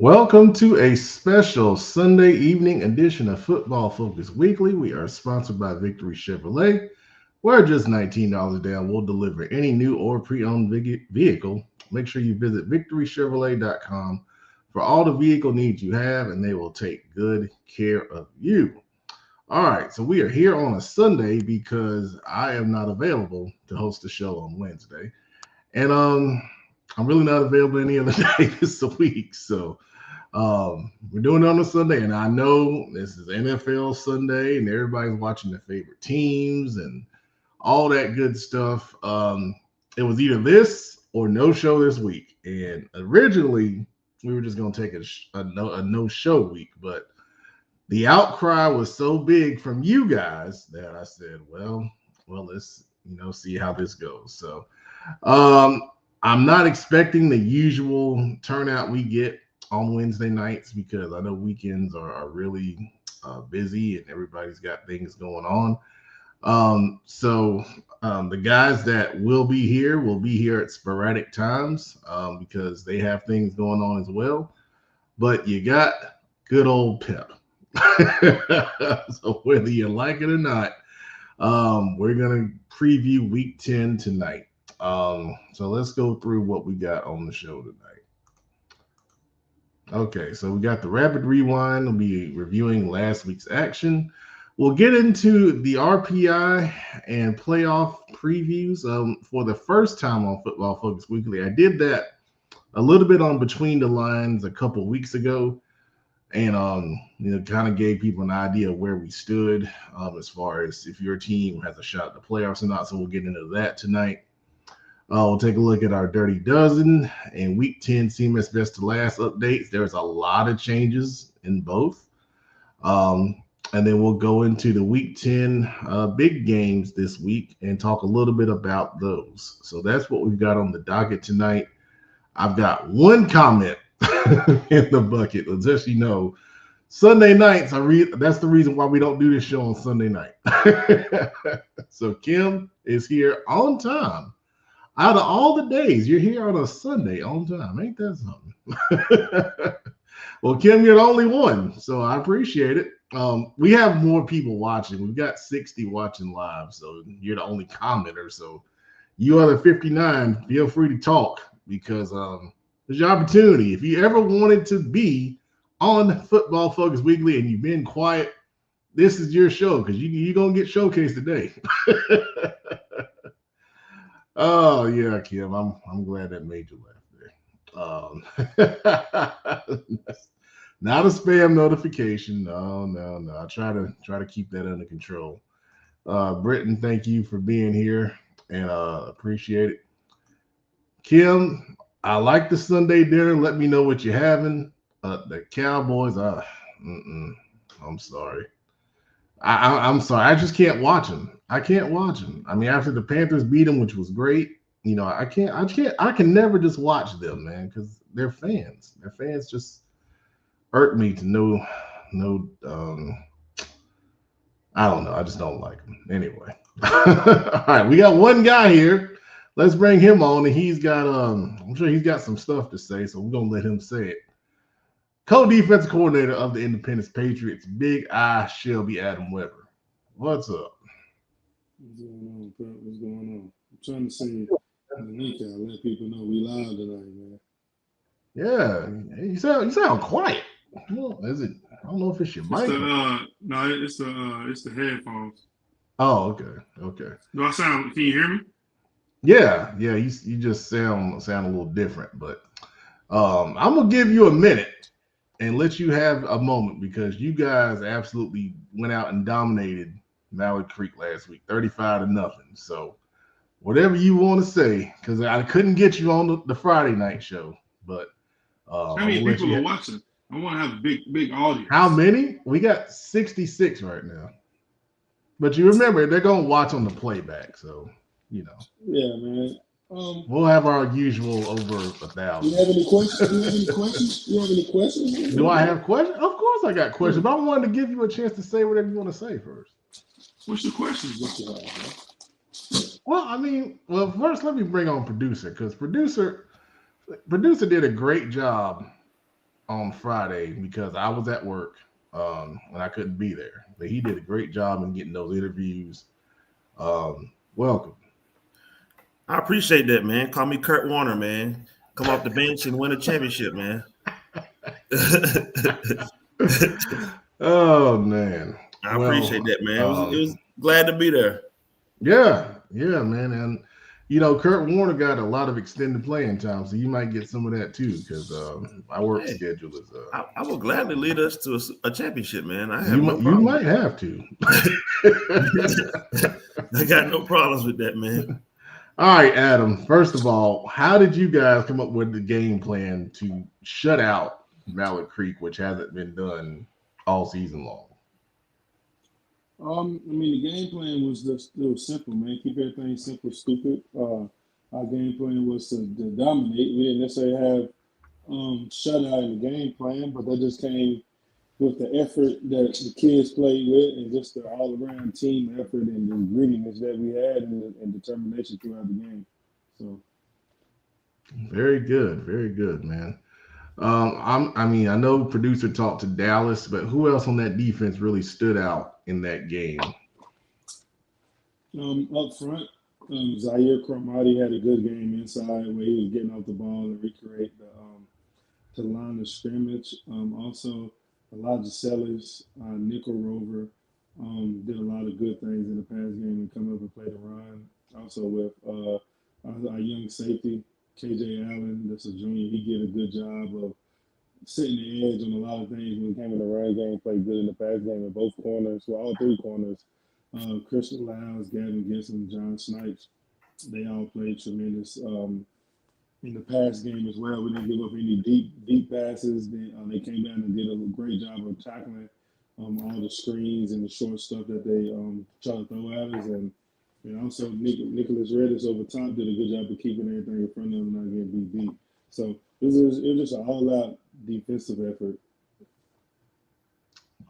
Welcome to a special Sunday evening edition of Football Focus Weekly. We are sponsored by Victory Chevrolet, where just $19 down will deliver any new or pre-owned vehicle. Make sure you visit victorychevrolet.com for all the vehicle needs you have, and they will take good care of you. All right, so we are here on a Sunday because I am not available to host the show on Wednesday, and I'm really not available any other day this week. So we're doing it on a Sunday, and I know this is NFL Sunday, and everybody's watching their favorite teams and all that good stuff. It was either this or no show this week, and originally we were just going to take a no show week, but the outcry was so big from you guys that I said, well, let's see how this goes. So I'm not expecting the usual turnout we get on Wednesday nights because I know weekends are really busy and everybody's got things going on. The guys that will be here at sporadic times because they have things going on as well. But you got good old Pep. So whether you like it or not, we're going to preview week 10 tonight. So let's go through what we got on the show tonight. Okay, so we got the rapid rewind. We'll be reviewing last week's action. We'll get into the RPI and playoff previews. For the first time on Football Focus Weekly, I did that a little bit on Between the Lines a couple weeks ago, and kind of gave people an idea of where we stood as far as if your team has a shot at the playoffs or not. So we'll get into that tonight. We'll take a look at our Dirty Dozen and Week 10 CMS Best to Last updates. There's a lot of changes in both. And then we'll go into the Week 10 big games this week and talk a little bit about those. So that's what we've got on the docket tonight. I've got one comment in the bucket. Just Sunday nights, that's the reason why we don't do this show on Sunday night. So Kim is here on time. Out of all the days, you're here on a Sunday on time. Ain't that something? Well, Kim, you're the only one, so I appreciate it. We have more people watching. We've got 60 watching live, so you're the only commenter. So you other 59, feel free to talk because there's your opportunity. If you ever wanted to be on Football Focus Weekly and you've been quiet, this is your show because you're going to get showcased today. Oh yeah, Kim. I'm glad that made you laugh there. Not a spam notification. No. I try to keep that under control. Britton, thank you for being here and appreciate it. Kim, I like the Sunday dinner. Let me know what you're having. The Cowboys, I'm sorry. I'm sorry. I just can't watch them. I can't watch them. I mean, after the Panthers beat them, which was great, I can never just watch them, man, because they're fans. Their fans just hurt me to no, I don't know. I just don't like them. Anyway. All right, we got one guy here. Let's bring him on, and he's got I'm sure he's got some stuff to say, so we're gonna let him say it. Co-defensive coordinator of the Independence Patriots, Big I Shelby Adam Weber. What's up? What's going on, Pat? What's going on? I'm trying to see the link out, let people know we live tonight, man. Yeah, you sound quiet. Well, is it? I don't know if it's your mic. It's the headphones. Oh, okay. Do I sound? Can you hear me? Yeah. You just sound a little different, but I'm gonna give you a minute and let you have a moment because you guys absolutely went out and dominated Mallard Creek last week, 35-0. So whatever you want to say, because I couldn't get you on the Friday night show, but how many people are watching? I want to have a big audience. How many? We got 66 right now. But you remember, they're going to watch on the playback, so, Yeah, man. We'll have our usual over 1,000. You have any questions? Do I have questions? Of course I got questions, but I wanted to give you a chance to say whatever you want to say first. What's the questions that you have, man? Well, first let me bring on producer because producer did a great job on Friday because I was at work and I couldn't be there. But he did a great job in getting those interviews. Welcome. I appreciate that, man. Call me Kurt Warner, man. Come off the bench and win a championship, man. Oh man. I appreciate that, man. It was glad to be there. Yeah, man. And Kurt Warner got a lot of extended playing time, so you might get some of that too, because my work schedule is. I will gladly lead us to a championship, man. I have you, no problem. You might have to. I got no problems with that, man. All right, Adam. First of all, how did you guys come up with the game plan to shut out Mallard Creek, which hasn't been done all season long? The game plan was simple, man. Keep everything simple, stupid. Our game plan was to dominate. We didn't necessarily have shutout in the game plan, but that just came with the effort that the kids played with and just the all-around team effort and the grittiness that we had and determination throughout the game. So, very good, man. I know producer talked to Dallas, but who else on that defense really stood out in that game? Up front, Zaire Cromartie had a good game inside where he was getting off the ball and recreate the line of scrimmage. Also, Elijah Sellers, nickel rover, did a lot of good things in the pass game and come up and play the run. Also with our young safety, KJ Allen, that's a junior, he did a good job of setting the edge on a lot of things when it came in the run game, played good in the pass game in both corners, well, all three corners. Christian Lyles, Gavin Gibson, John Snipes, they all played tremendous in the pass game as well. We didn't give up any deep passes. They came down and did a great job of tackling all the screens and the short stuff that they try to throw at us. And also Nicholas Redis over top did a good job of keeping everything in front of them and not getting beat deep. So it was just an all-out defensive effort.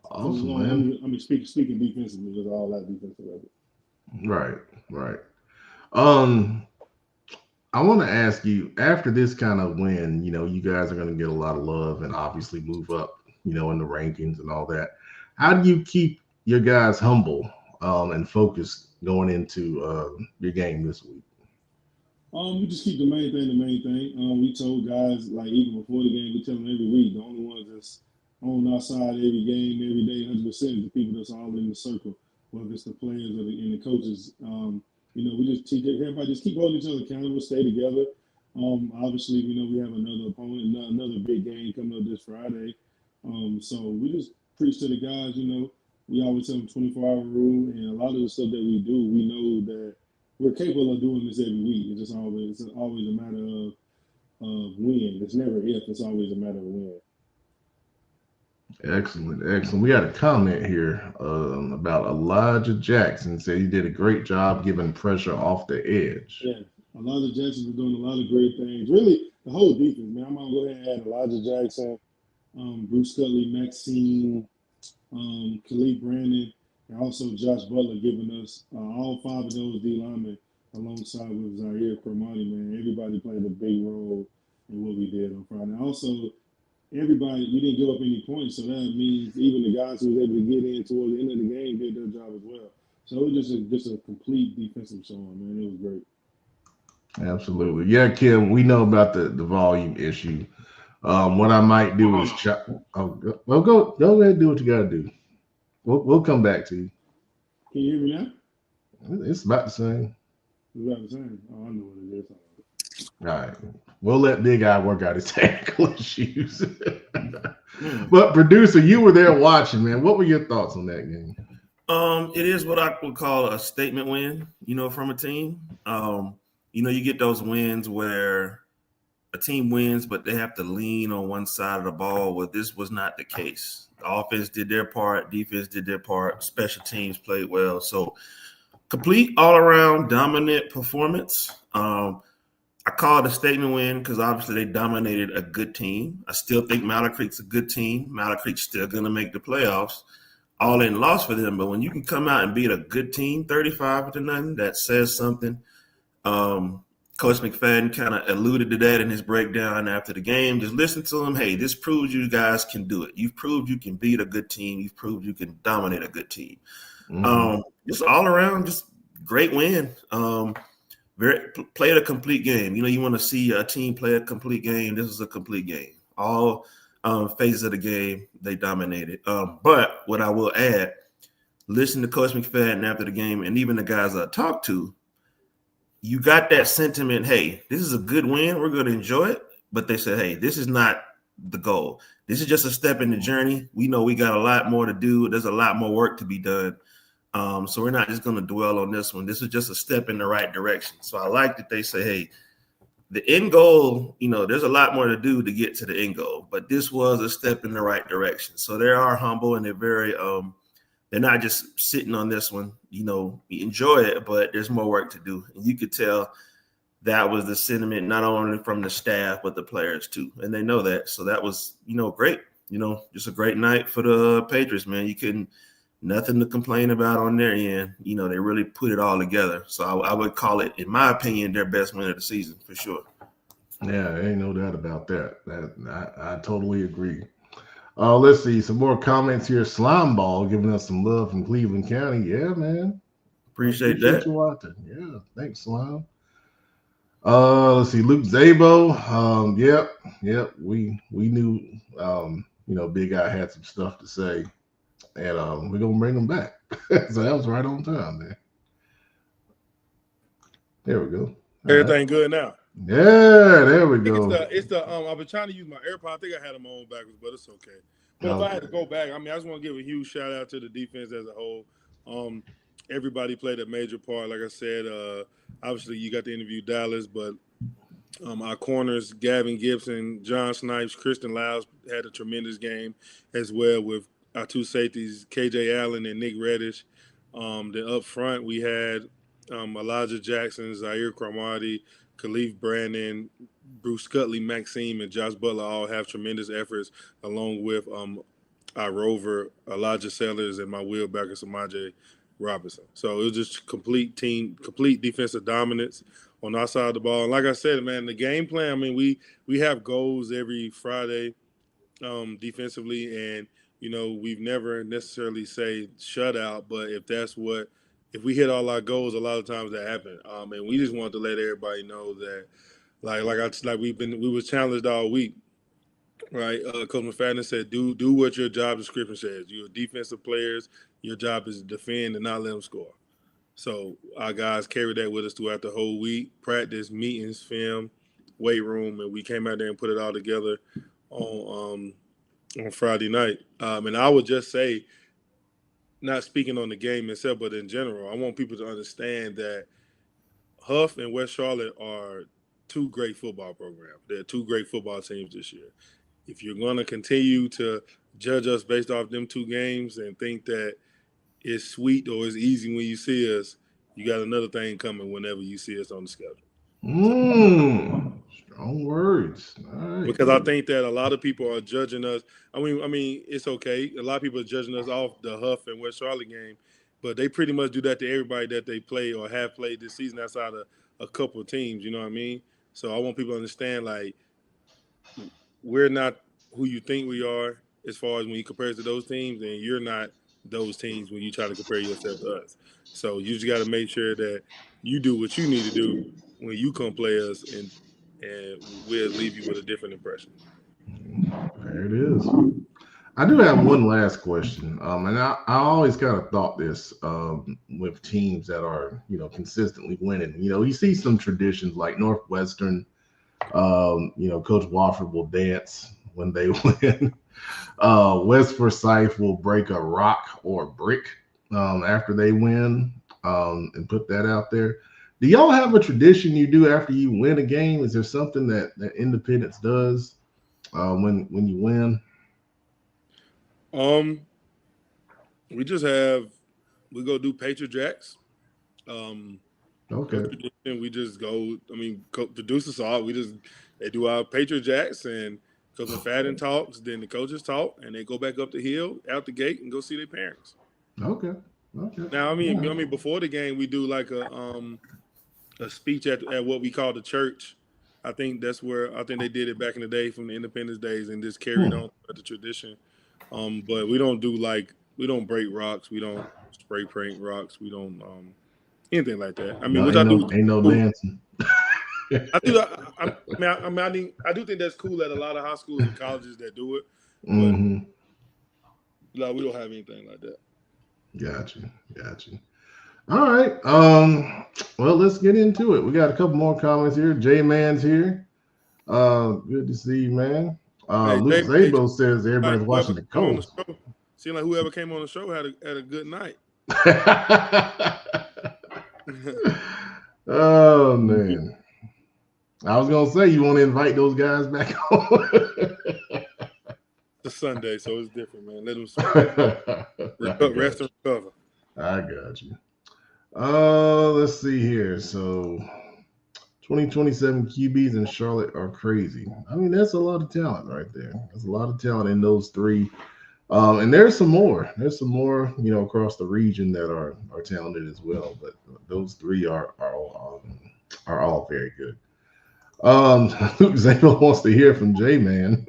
Awesome, man. Speaking defensively, it was all out defensive effort. Right. I want to ask you, after this kind of win, you guys are going to get a lot of love and obviously move up, in the rankings and all that. How do you keep your guys humble and focused going into your game this week? We just keep the main thing. We told guys, like, even before the game, we tell them every week, the only ones that's on our side every game, every day, 100% is the people that's all in the circle, whether it's the players or the coaches. We just teach everybody, just keep holding each other accountable, stay together. Obviously, we have another opponent, another big game coming up this Friday. So we just preach to the guys, we always tell them 24-hour rule, and a lot of the stuff that we do, we know that we're capable of doing this every week. It's always a matter of when. It's never if, it's always a matter of when. Excellent. We got a comment here about Elijah Jackson. Said he did a great job giving pressure off the edge. Yeah, Elijah Jackson was doing a lot of great things. Really, the whole defense, man. I'm going to go ahead and add Elijah Jackson, Bruce Cutley, Maxine, Khalid Brandon, and also Josh Butler giving us all five of those D linemen alongside with Zaire Cromartie, man. Everybody played a big role in what we did on Friday. Also, everybody, we didn't give up any points, so that means even the guys who were able to get in towards the end of the game did their job as well. So it was just a complete defensive showing, man. It was great. Absolutely. Yeah, Kim, we know about the volume issue. What I might do is go ahead and do what you got to do. We'll come back to you. Can you hear me now? It's about the same. It's about the same. Oh, I know what it is. All right. We'll let Big Eye work out his technical issues. But producer, you were there watching, man. What were your thoughts on that game? It is what I would call a statement win, from a team. You get those wins where a team wins, but they have to lean on one side of the ball. Well, this was not the case. The offense did their part, defense did their part, special teams played well. So complete all-around dominant performance. I call it a statement win because obviously they dominated a good team. I still think Mallard Creek's a good team. Mallard Creek's still going to make the playoffs. All in loss for them, but when you can come out and beat a good team 35-0, that says something. Coach McFadden kind of alluded to that in his breakdown after the game. Just listen to him. Hey, this proves you guys can do it. You've proved you can beat a good team. You've proved you can dominate a good team. Just all around, just great win. Played a complete game. You want to see a team play a complete game. This is a complete game. All phases of the game, they dominated. But what I will add, listen to Coach McFadden after the game, and even the guys I talked to, you got that sentiment, hey, this is a good win. We're going to enjoy it. But they said, hey, this is not the goal. This is just a step in the journey. We know we got a lot more to do. There's a lot more work to be done. So we're not just going to dwell on this one. This is just a step in the right direction. So I like that they say, hey, the end goal, there's a lot more to do to get to the end goal. But this was a step in the right direction. So they are humble and they're very they're not just sitting on this one, we enjoy it, but there's more work to do. And you could tell that was the sentiment, not only from the staff, but the players too. And they know that. So that was, great, just a great night for the Patriots, man. Nothing to complain about on their end. They really put it all together. So I would call it, in my opinion, their best win of the season for sure. Yeah, ain't no doubt about that. I totally agree. Let's see some more comments here. Slime Ball giving us some love from Cleveland County. Yeah, man. Appreciate that. You watching. Yeah, thanks, Slime. Let's see, Luke Zabo. Yep. We knew Big Eye had some stuff to say, and we're gonna bring him back. So that was right on time, man. There we go. Everything good now. Yeah, there we go. It's the I've been trying to use my AirPod. I think I had them on backwards, but it's okay. But if I had to go back, I just want to give a huge shout out to the defense as a whole. Everybody played a major part. Like I said, obviously you got to interview Dallas, but our corners, Gavin Gibson, John Snipes, Kristen Lyles had a tremendous game as well with our two safeties, KJ Allen and Nick Reddish. Then up front we had Elijah Jackson, Zaire Cromartie, Khalif Brandon, Bruce Scutley, Maxime, and Josh Butler all have tremendous efforts, along with our rover, Elijah Sellers, and my wheelbacker, Samaje Robinson. So it was just complete defensive dominance on our side of the ball. And like I said, man, the game plan, we have goals every Friday defensively, and, we've never necessarily say shutout, but if we hit all our goals, a lot of times that happen. And we just wanted to let everybody know that, we was challenged all week, right? Coach McFadden said, do what your job description says. You're defensive players. Your job is to defend and not let them score. So our guys carried that with us throughout the whole week. Practice, meetings, film, weight room, and we came out there and put it all together on Friday night. And I would just say, not speaking on the game itself, but in general, I want people to understand that Huff and West Charlotte are two great football programs. They're two great football teams this year. If you're going to continue to judge us based off them two games and think that it's sweet or it's easy when you see us, you got another thing coming whenever you see us on the schedule. Strong words. Right. Because I think that a lot of people are judging us. I mean, it's okay. A lot of people are judging us off the Huff and West Charlotte game, but they pretty much do that to everybody that they play or have played this season outside of a couple of teams. You know what I mean? So I want people to understand, we're not who you think we are as far as when you compare us to those teams, and you're not those teams when you try to compare yourself to us. So you just got to make sure that you do what you need to do when you come play us, and we'll leave you with a different impression. There it is. I do have one last question, and I always kind of thought this with teams that are consistently winning. You see some traditions like Northwestern. Coach Wofford will dance when they win. West Forsyth will break a rock or a brick after they win and put that out there. Do y'all have a tradition you do after you win a game? Is there something that Independence does when you win? We go do Patriot Jacks. Okay. We just go. Producers saw it. They do our Patriot Jacks, and Coach McFadden talks. Then the coaches talk, and they go back up the hill, out the gate, and go see their parents. Okay. Now, before the game, we do like a a speech at what we call the church. I think that's where I think they did it back in the day from the Independence days and just carried on the tradition. But we don't break rocks. We don't spray paint rocks. We don't anything like that. I mean, No, ain't no dancing. I do. I do think that's cool at a lot of high schools and colleges that do it. But no, we don't have anything like that. Gotcha. All right. Well, let's get into it. We got a couple more comments here. J-Man's here. Good to see you, man. Luke Zabo says everybody's watching the Colts. Seems like whoever came on the show had a good night. Oh man. I was gonna say you want to invite those guys back on. It's Sunday, so it's different, man. Let them rest and recover. I got you. Let's see here. So 2027 QBs in Charlotte are crazy. I mean, that's a lot of talent right there. There's a lot of talent in those three. And there's some more. There's some more, across the region that are talented as well. But those three are all very good. Luke Zabel wants to hear from J-Man.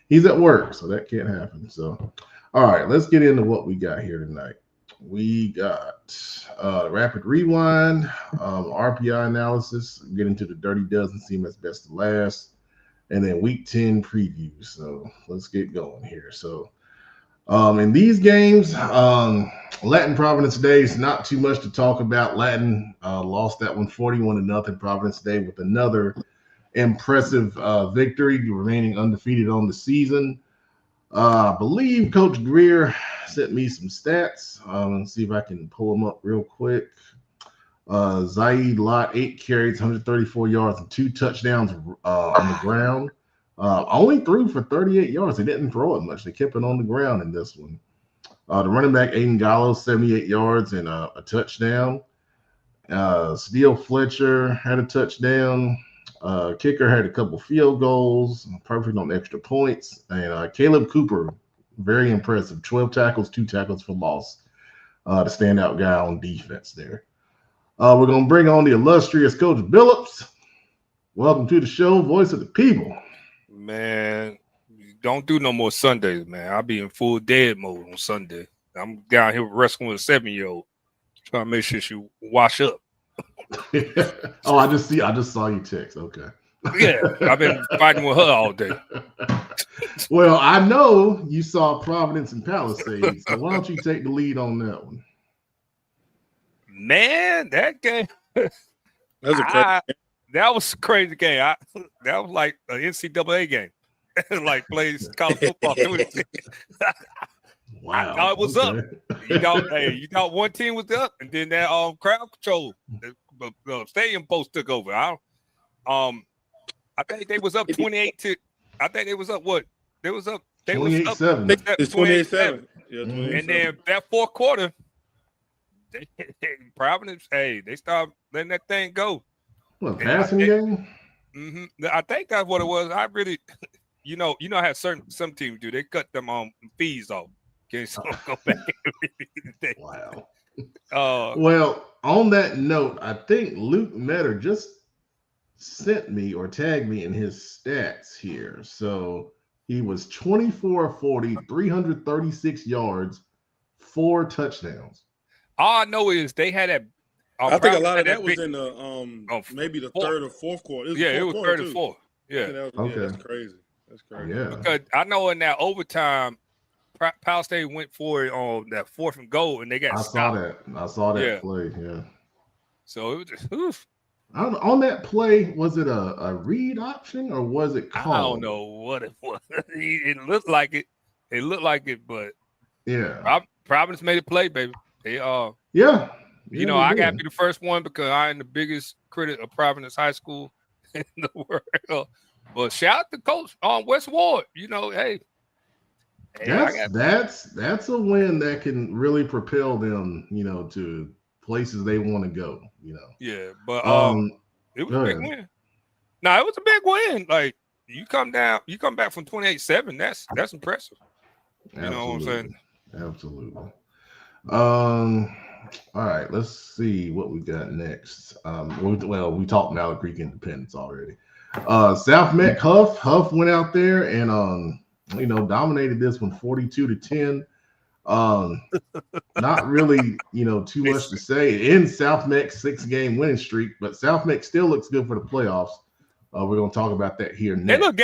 He's at work, so that can't happen. So, all right, let's get into what we got here tonight. We got rapid rewind, RPI analysis, get into the dirty dozen, see that's best to last, and then week 10 preview. So let's get going here. So in these games, Latin Providence Day is not too much to talk about. Latin lost that one 41-0. Providence Day with another impressive victory, remaining undefeated on the season. I believe Coach Greer sent me some stats. Let's see if I can pull them up real quick. Zaid Lott, 8 carries, 134 yards, and 2 touchdowns on the ground. Only threw for 38 yards. They didn't throw it much. They kept it on the ground in this one. The running back, Aiden Gallo, 78 yards and a touchdown. Steele Fletcher had a touchdown. Kicker had a couple field goals, perfect on extra points. And Caleb Cooper, very impressive. 12 tackles, 2 tackles for loss. The standout guy on defense there. We're going to bring on the illustrious Coach Billups. Welcome to the show, Voice of the People. Man, don't do no more Sundays, man. I'll be in full dead mode on Sunday. I'm down here wrestling with a 7-year-old, trying to make sure she wash up. Oh, I just saw you text. Okay. Yeah, I've been fighting with her all day. Well, I know you saw Providence and Palisades, so why don't you take the lead on that one? Man, that game. That was a crazy game. That was like an NCAA game. Like plays college football. Wow. I thought it was up. You thought one team was up, and then that crowd control, the stadium post took over. I think they was up 28 to. I think they was up what? They was up. They was up 28-7. It's 28-7. Yeah, 28-7. And then that fourth quarter, Providence, they started letting that thing go. What, passing game? Mm-hmm. I think that's what it was. I really, how some teams do. They cut them fees off. Okay, so go back. Wow. Well, on that note, I think Luke Metter just sent me or tagged me in his stats here. So he was 24-40, 336 yards, 4 touchdowns. All I know is they had that. I think a lot of that was in the maybe the third or fourth quarter. It was third or fourth. Yeah. That's crazy. That's crazy. Yeah. Because I know in that overtime, Pal State went for it on that 4th and goal, and they got stopped. I saw that play. Yeah. So it was just oof. On that play, was it a read option or was it called? I don't know what it was. It looked like it. It looked like it, but yeah, Providence made a play, baby. They I got to be the first one because I am the biggest critic of Providence High School in the world. But shout out to Coach Wes Ward. That's a win that can really propel them, to places they want to go. Yeah, but it was a big win. No, it was a big win. Like you come back from 28-7. That's impressive. You know what I'm saying? Absolutely. All right, let's see what we got next. We talked Malik Creek Independence already. South Meck Huff went out there and dominated this one 42-10. Not really, too much to say. In South Meck's 6-game winning streak, but South Meck still looks good for the playoffs. We're going to talk about that here next.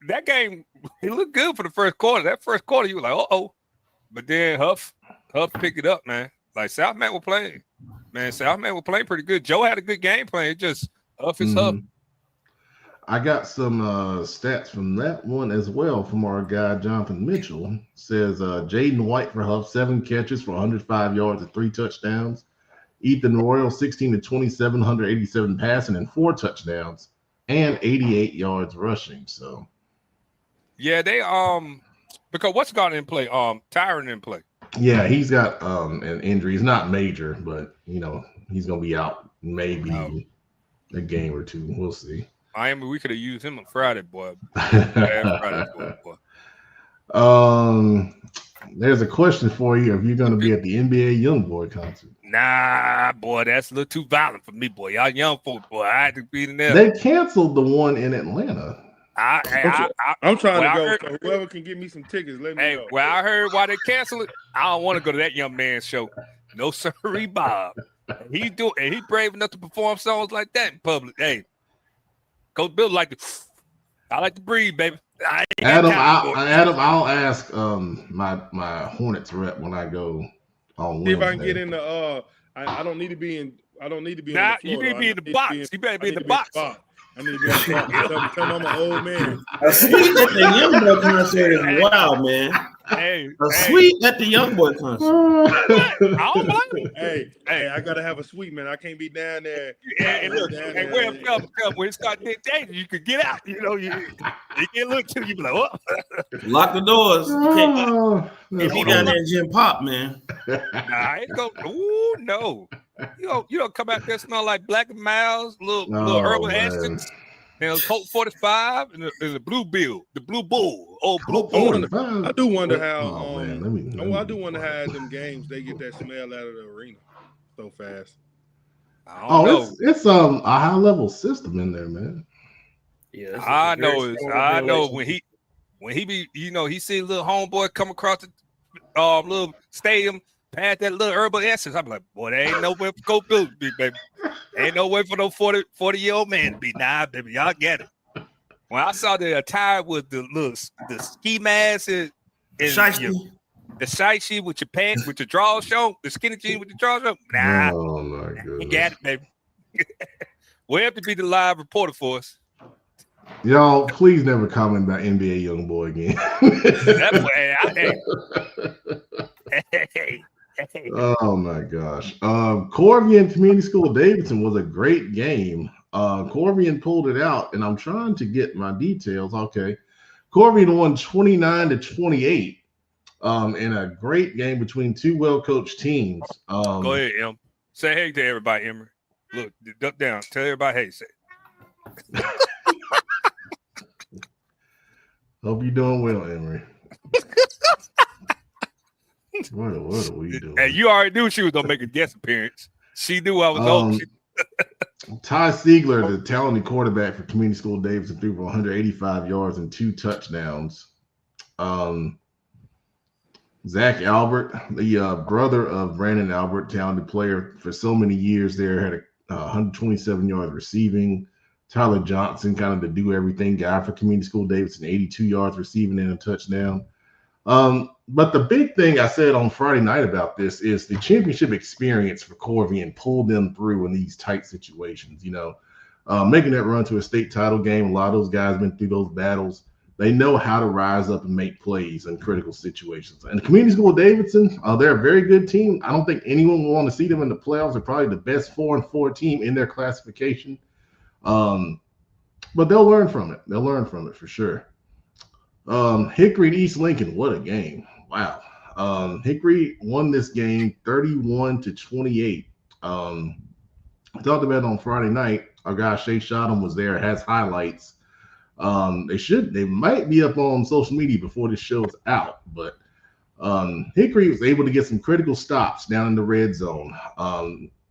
That game, it looked good for the first quarter. That first quarter, you were like, uh-oh. But then Huff picked it up, man. Like South Meck were playing. Man, South Meck were playing pretty good. Joe had a good game plan. It just Huff is Huff. I got some stats from that one as well from our guy Jonathan Mitchell. Says Jaden White for Huff, 7 catches for 105 yards and 3 touchdowns. Ethan Royal, 16-27, 187 passing and 4 touchdowns and 88 yards rushing. So yeah, they because what's got in play? Tyron in play. Yeah, he's got an injury. It's not major, but he's gonna be out maybe a game or two. We'll see. We could have used him on Friday, boy. There's a question for you. If you're gonna be at the NBA YoungBoy concert? Nah, boy, that's a little too violent for me, boy. Y'all young folks, boy. I had to be in there. They canceled the one in Atlanta. I'm trying to go. So whoever can give me some tickets, let me know. Well, I heard why they canceled it. I don't want to go to that young man's show. No sirree, Bob. He brave enough to perform songs like that in public. Hey, Coach Bill I like to breathe, baby. Adam, I'll ask my Hornets rep when I go on Wednesday. See if I can get in the I don't need to be in. I don't need to be in the floor. You need to be in the box. You better be in the box. I need to be on the tell I'm an old man. A suite at the YoungBoy concert is wild, man. Suite at the YoungBoy concert. I don't blame you. Hey, I gotta have a suite, man. I can't be down there. When it starts getting dangerous, you could get out. You get looked to, you be like, what? Lock the doors. If you down there, Jim Pop, man. Nah, I ain't go. Ooh, no. You don't come out there smell like Black and Miles, little Herbal Essence, and a Colt 45, and the Blue Bill, the Blue Bull, old Blue Bull. I do wonder how. I do wonder how at them games they get that smell out of the arena so fast. It's a high level system in there, man. Yeah, I know when he be, he see a little homeboy come across the little stadium. Had that little Herbal Essence. I'm like, boy, there ain't nowhere for Coach Bill to be, baby. Ain't no way for no 40-year-old man to be. Nah, baby, y'all get it. When I saw the attire with the ski mask and the shiesty with your pants, with your drawers shown, the skinny jeans with the drawers shown. Nah, oh my goodness. You got it, baby. We'll have to be the live reporter for us. Y'all, please never comment about NBA YoungBoy again. Oh my gosh. Corvian Community School Davidson was a great game. Corvian pulled it out, and I'm trying to get my details. Okay. Corvian won 29-28 in a great game between two well-coached teams. Go ahead, Em. Say hey to everybody, Emery. Look, duck down. Tell everybody hey. Say. Hope you're doing well, Emery. What are we doing? Hey, you already knew she was gonna make a guest appearance. She knew I was old. Ty Siegler, the talented quarterback for Community School Davidson, threw for 185 yards and 2 touchdowns. Zach Albert, the brother of Brandon Albert, talented player for so many years there, had 127 yards receiving. Tyler Johnson, kind of the do-everything guy for Community School Davidson, 82 yards receiving and a touchdown. But the big thing I said on Friday night about this is the championship experience for Corvian pulled them through in these tight situations. Making that run to a state title game, a lot of those guys have been through those battles. They know how to rise up and make plays in critical situations. And Community School Davidson, they're a very good team. I don't think anyone will want to see them in the playoffs. They're probably the best 4-4 team in their classification. But they'll learn from it. They'll learn from it for sure. Hickory and East Lincoln, what a game. Wow. Hickory won this game 31-28. I talked about it on Friday night. Our guy Shay Shottam was there, has highlights. They might be up on social media before this show's out, but Hickory was able to get some critical stops down in the red zone.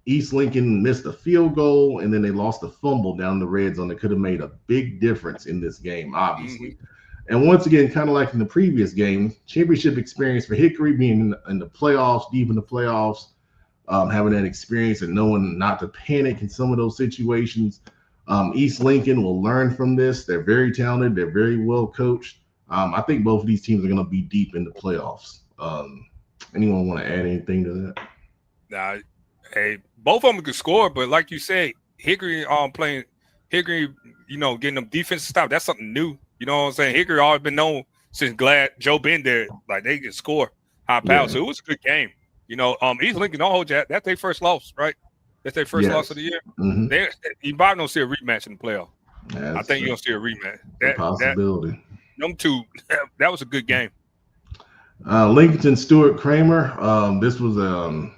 East Lincoln missed a field goal, and then they lost a fumble down the red zone that could have made a big difference in this game, obviously. Mm-hmm. And once again, kind of like in the previous game, championship experience for Hickory, being in the playoffs, deep in the playoffs, having that experience and knowing not to panic in some of those situations. East Lincoln will learn from this. They're very talented. They're very well coached. I think both of these teams are going to be deep in the playoffs. Anyone want to add anything to that? Nah, hey, both of them could score, but like you said, Hickory playing Hickory, getting them defensive stop. That's something new. You know what I'm saying? Hickory always been known since glad Joe been there. Like they can score high power. Yeah. So it was a good game. East Lincoln, don't hold you. That's their first loss, right? That's their first loss of the year. Mm-hmm. You probably don't see a rematch in the playoff. I think you're gonna see a rematch. That possibility. Them two, that was a good game. Lincoln Stuart Cramer. This was a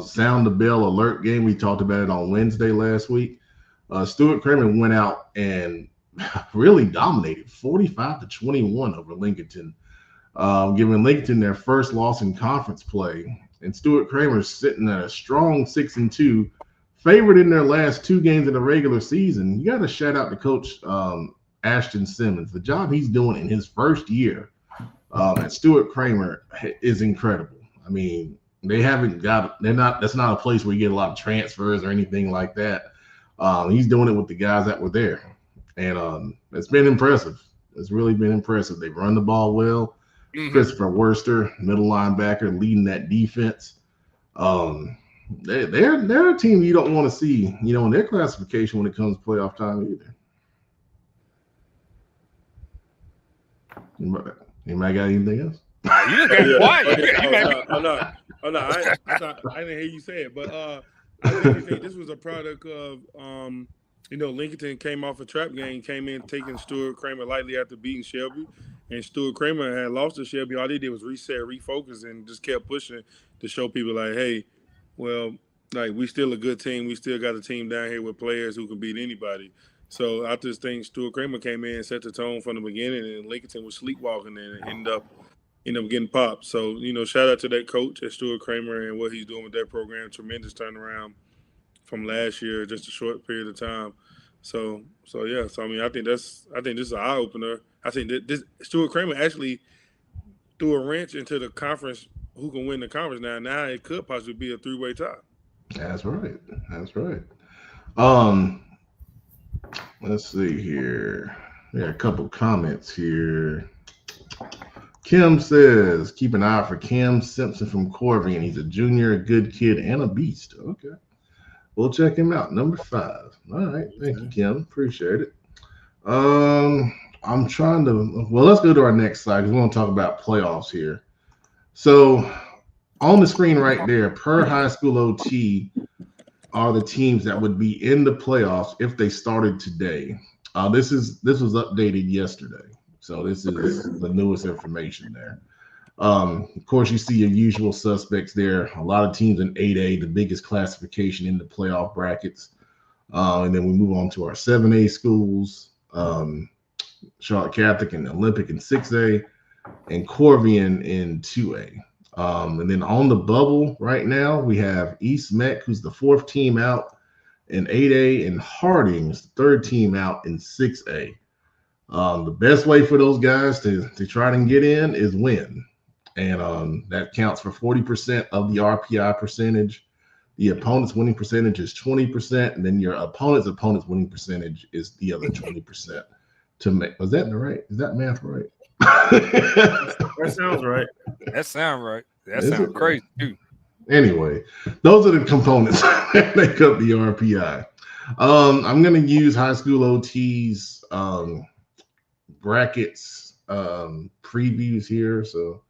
sound the bell alert game. We talked about it on Wednesday last week. Stuart Cramer went out and really dominated 45-21 over Lincoln, giving Lincoln their first loss in conference play. And Stuart Cramer's sitting at a strong 6-2, favored in their last 2 games in the regular season. You got to shout out to Coach Ashton Simmons. The job he's doing in his first year at Stuart Cramer is incredible. I mean, that's not a place where you get a lot of transfers or anything like that. He's doing it with the guys that were there. And it's been impressive. It's really been impressive. They've run the ball well. Mm-hmm. Christopher Worster, middle linebacker, leading that defense. They're a team you don't want to see, in their classification when it comes to playoff time either. Anybody got anything else? You just got quiet. I didn't hear you say it, but I think this was a product of Lincoln came off a trap game, came in taking Stuart Cramer lightly after beating Shelby, and Stuart Cramer had lost to Shelby. All they did was reset, refocus, and just kept pushing to show people like, hey, well, like we still a good team. We still got a team down here with players who can beat anybody. So I just think Stuart Cramer came in and set the tone from the beginning, and Lincoln was sleepwalking and ended up getting popped. So, shout out to that coach at Stuart Cramer and what he's doing with that program. Tremendous turnaround from last year, just a short period of time. So yeah. So I mean, I think this is an eye opener. I think that this Stuart Cramer actually threw a wrench into the conference. Who can win the conference now? Now it could possibly be a 3-way tie. That's right. Let's see here. We got a couple comments here. Kim says, keep an eye out for Cam Simpson from Corvian. He's a junior, a good kid, and a beast. Okay. We'll check him out. Number 5. All right. Thank you, Kim. Appreciate it. I'm trying to – let's go to our next slide because we want to talk about playoffs here. So on the screen right there, per high school OT are the teams that would be in the playoffs if they started today. This was updated yesterday. So this is the newest information there. Of course, you see your usual suspects there. A lot of teams in 8A, the biggest classification in the playoff brackets. And then we move on to our 7A schools, Charlotte Catholic and Olympic in 6A, and Corvian in 2A. And then on the bubble right now, we have East Meck, who's the 4th team out in 8A, and Harding's the 3rd team out in 6A. The best way for those guys to try to get in is win. And that counts for 40% of the RPI percentage. The opponent's winning percentage is 20%, and then your opponent's winning percentage is the other 20%. Was that right? Is that math right? That sounds right. That sounds right. That sounds crazy too. Anyway, those are the components that make up the RPI. I'm going to use high school OT's brackets previews here. So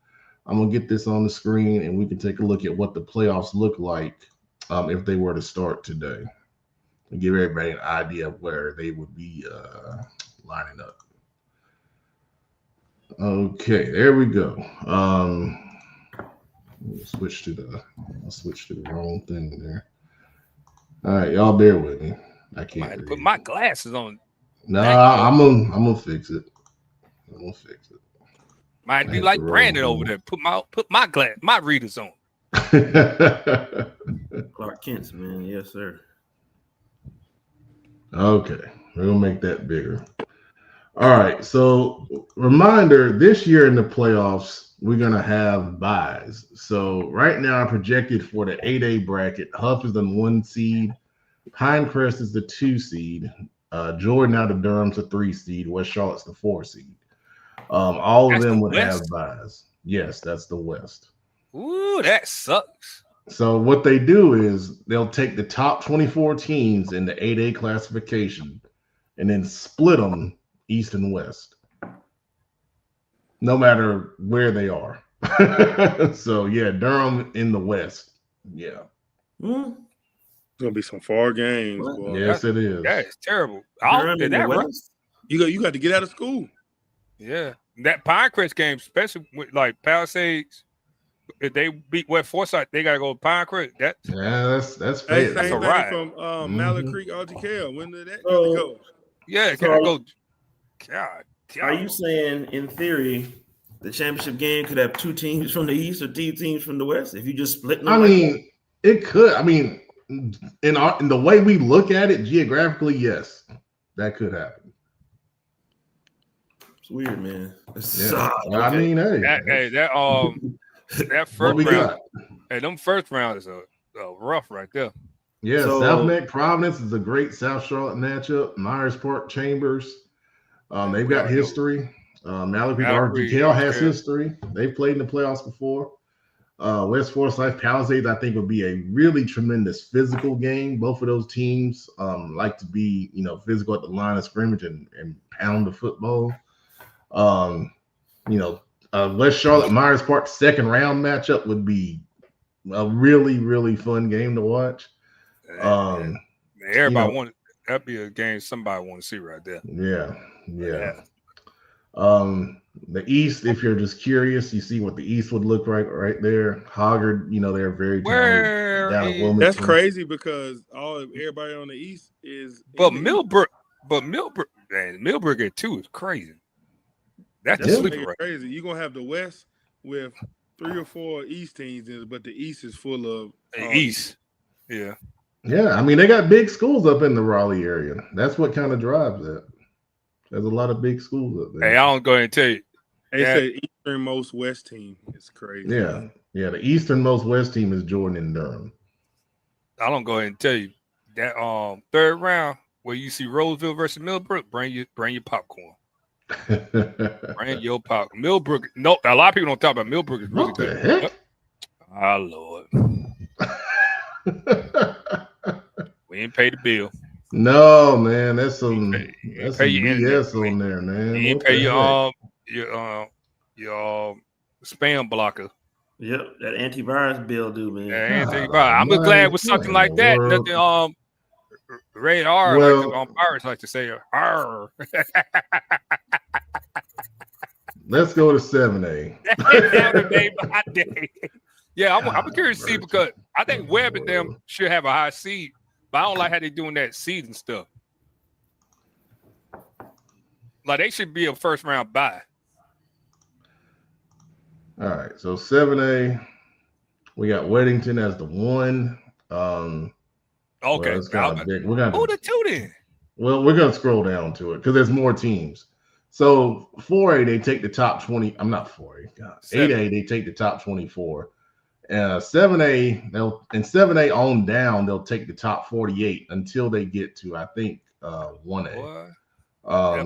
I'm going to get this on the screen and we can take a look at what the playoffs look like if they were to start today and give everybody an idea of where they would be lining up. Okay, there we go. I'll switch to the wrong thing there. All right, y'all bear with me. I can't put my glasses on. No, I'm gonna fix it. Might be like Brandon over there. Put my readers on. Clark Kent's, man. Yes, sir. Okay, we're gonna make that bigger. All right. So reminder: this year in the playoffs, we're gonna have buys. So right now, projected for the 8A bracket, Huff is the 1 seed, Pinecrest is the 2 seed, Jordan out of Durham's the 3 seed, West Charlotte's the 4 seed. All of them would have buys. Yes, that's the West. Ooh, that sucks. So what they do is they'll take the top 24 teams in the 8A classification and then split them East and West, no matter where they are. So yeah, Durham in the West. Yeah. It's gonna be some far games, boy. Yes, it is. That is terrible. You got to get out of school. Yeah, that Pinecrest game, especially with like Palisades, if they beat West Forsyth, they gotta go to Pinecrest. That's fair. That's a ride. From Mallard Creek, RTKL. When did that go? Yeah, can I go? God. Are you saying, in theory, the championship game could have 2 teams from the East or 2 teams from the West if you just split them? I mean, it could. I mean, in the way we look at it geographically, yes, that could happen. It's weird, man. Yeah. I mean, that first round, them first round is a rough right there. Yeah, South Neck Providence is a great South Charlotte matchup. Myers Park Chambers, they've got history. Mallard Creek RTKL has history. They've played in the playoffs before. West Forsyth Palisades, I think, would be a really tremendous physical game. Both of those teams like to be, physical at the line of scrimmage and pound the football. West Charlotte Myers Park second round matchup would be a really, really fun game to watch. Everybody wanted that'd be a game somebody want to see right there. Yeah. The East, if you're just curious, you see what the East would look like right there. Hoggard, they're very talented. That's crazy because everybody on the East is. But Millbrook, man, Millbrook at 2 is crazy. That's crazy. You're gonna have the West with 3 or 4 East teams in it, but the East is full of East. Yeah. Yeah, I mean they got big schools up in the Raleigh area. That's what kind of drives that. There's a lot of big schools up there. Hey, I don't go ahead and tell you. They say easternmost West team. It's crazy. Yeah. The easternmost West team is Jordan and Durham. I don't go ahead and tell you that third round where you see Roseville versus Millbrook. Bring your popcorn. Bring your popcorn. Millbrook. No, a lot of people don't talk about Millbrook. Is really good. Heck? Oh Lord. We ain't paid the bill. No, man, that's some BS on there, man. You ain't pay your spam blocker. Yep, that antivirus bill, dude, man. Yeah, antivirus. I'm just glad with something like that. Nothing Ray R like pirates like to say R. Let's go to 7A. Yeah, I'm curious to see because I think Webb and them should have a high seed, but I don't like how they're doing that season stuff. Like they should be a first round bye. All right, so 7A, we got Weddington as the 1. Okay, well, it's kind of big. Who the 2 then? Well, we're gonna scroll down to it because there's more teams. So 4A, they take the top 20. I'm not 4A. God. 8A, they take the top 24. 7A, 7A on down, they'll take the top 48 until they get to, I think, 1A.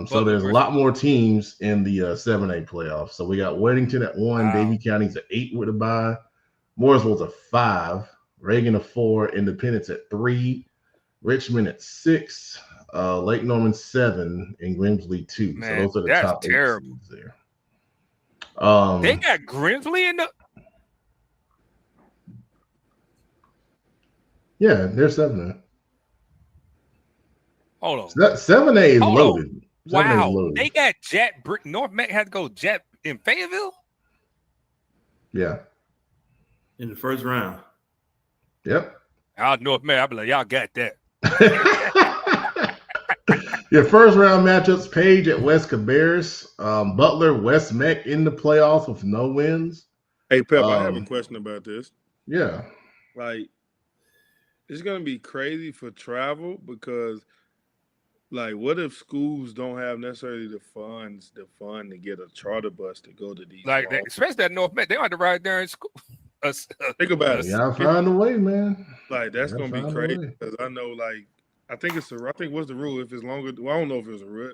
So there's a lot more teams in the 7A playoffs. So we got Weddington at 1, Davie County's at 8 with a bye, Mooresville's a 5, Reagan a 4, Independence at 3, Richmond at 6, Lake Norman 7, and Grimsley 2. Man, so those are the top 8 seeds there. They got Grimsley in the. Yeah, they're 7A. Hold on. 7A is loaded. Wow. Loaded. They got North Mac had to go Jet in Fayetteville? Yeah. In the first round. Yep. Out North Mac, I'll be like, y'all got that. Your first round matchups: Page at West Cabarrus, Butler, West Meck in the playoffs with no wins. Hey, Pep, I have a question about this. Yeah. Like, it's going to be crazy for travel because, like, what if schools don't have necessarily the funds to get a charter bus to go to these? Like, especially that North Meck, they want to ride there in school. Think about it. Yeah, find a way, man. Like, that's going to be crazy because I know, like, I think what's the rule? If it's longer, well, I don't know if it was a rule.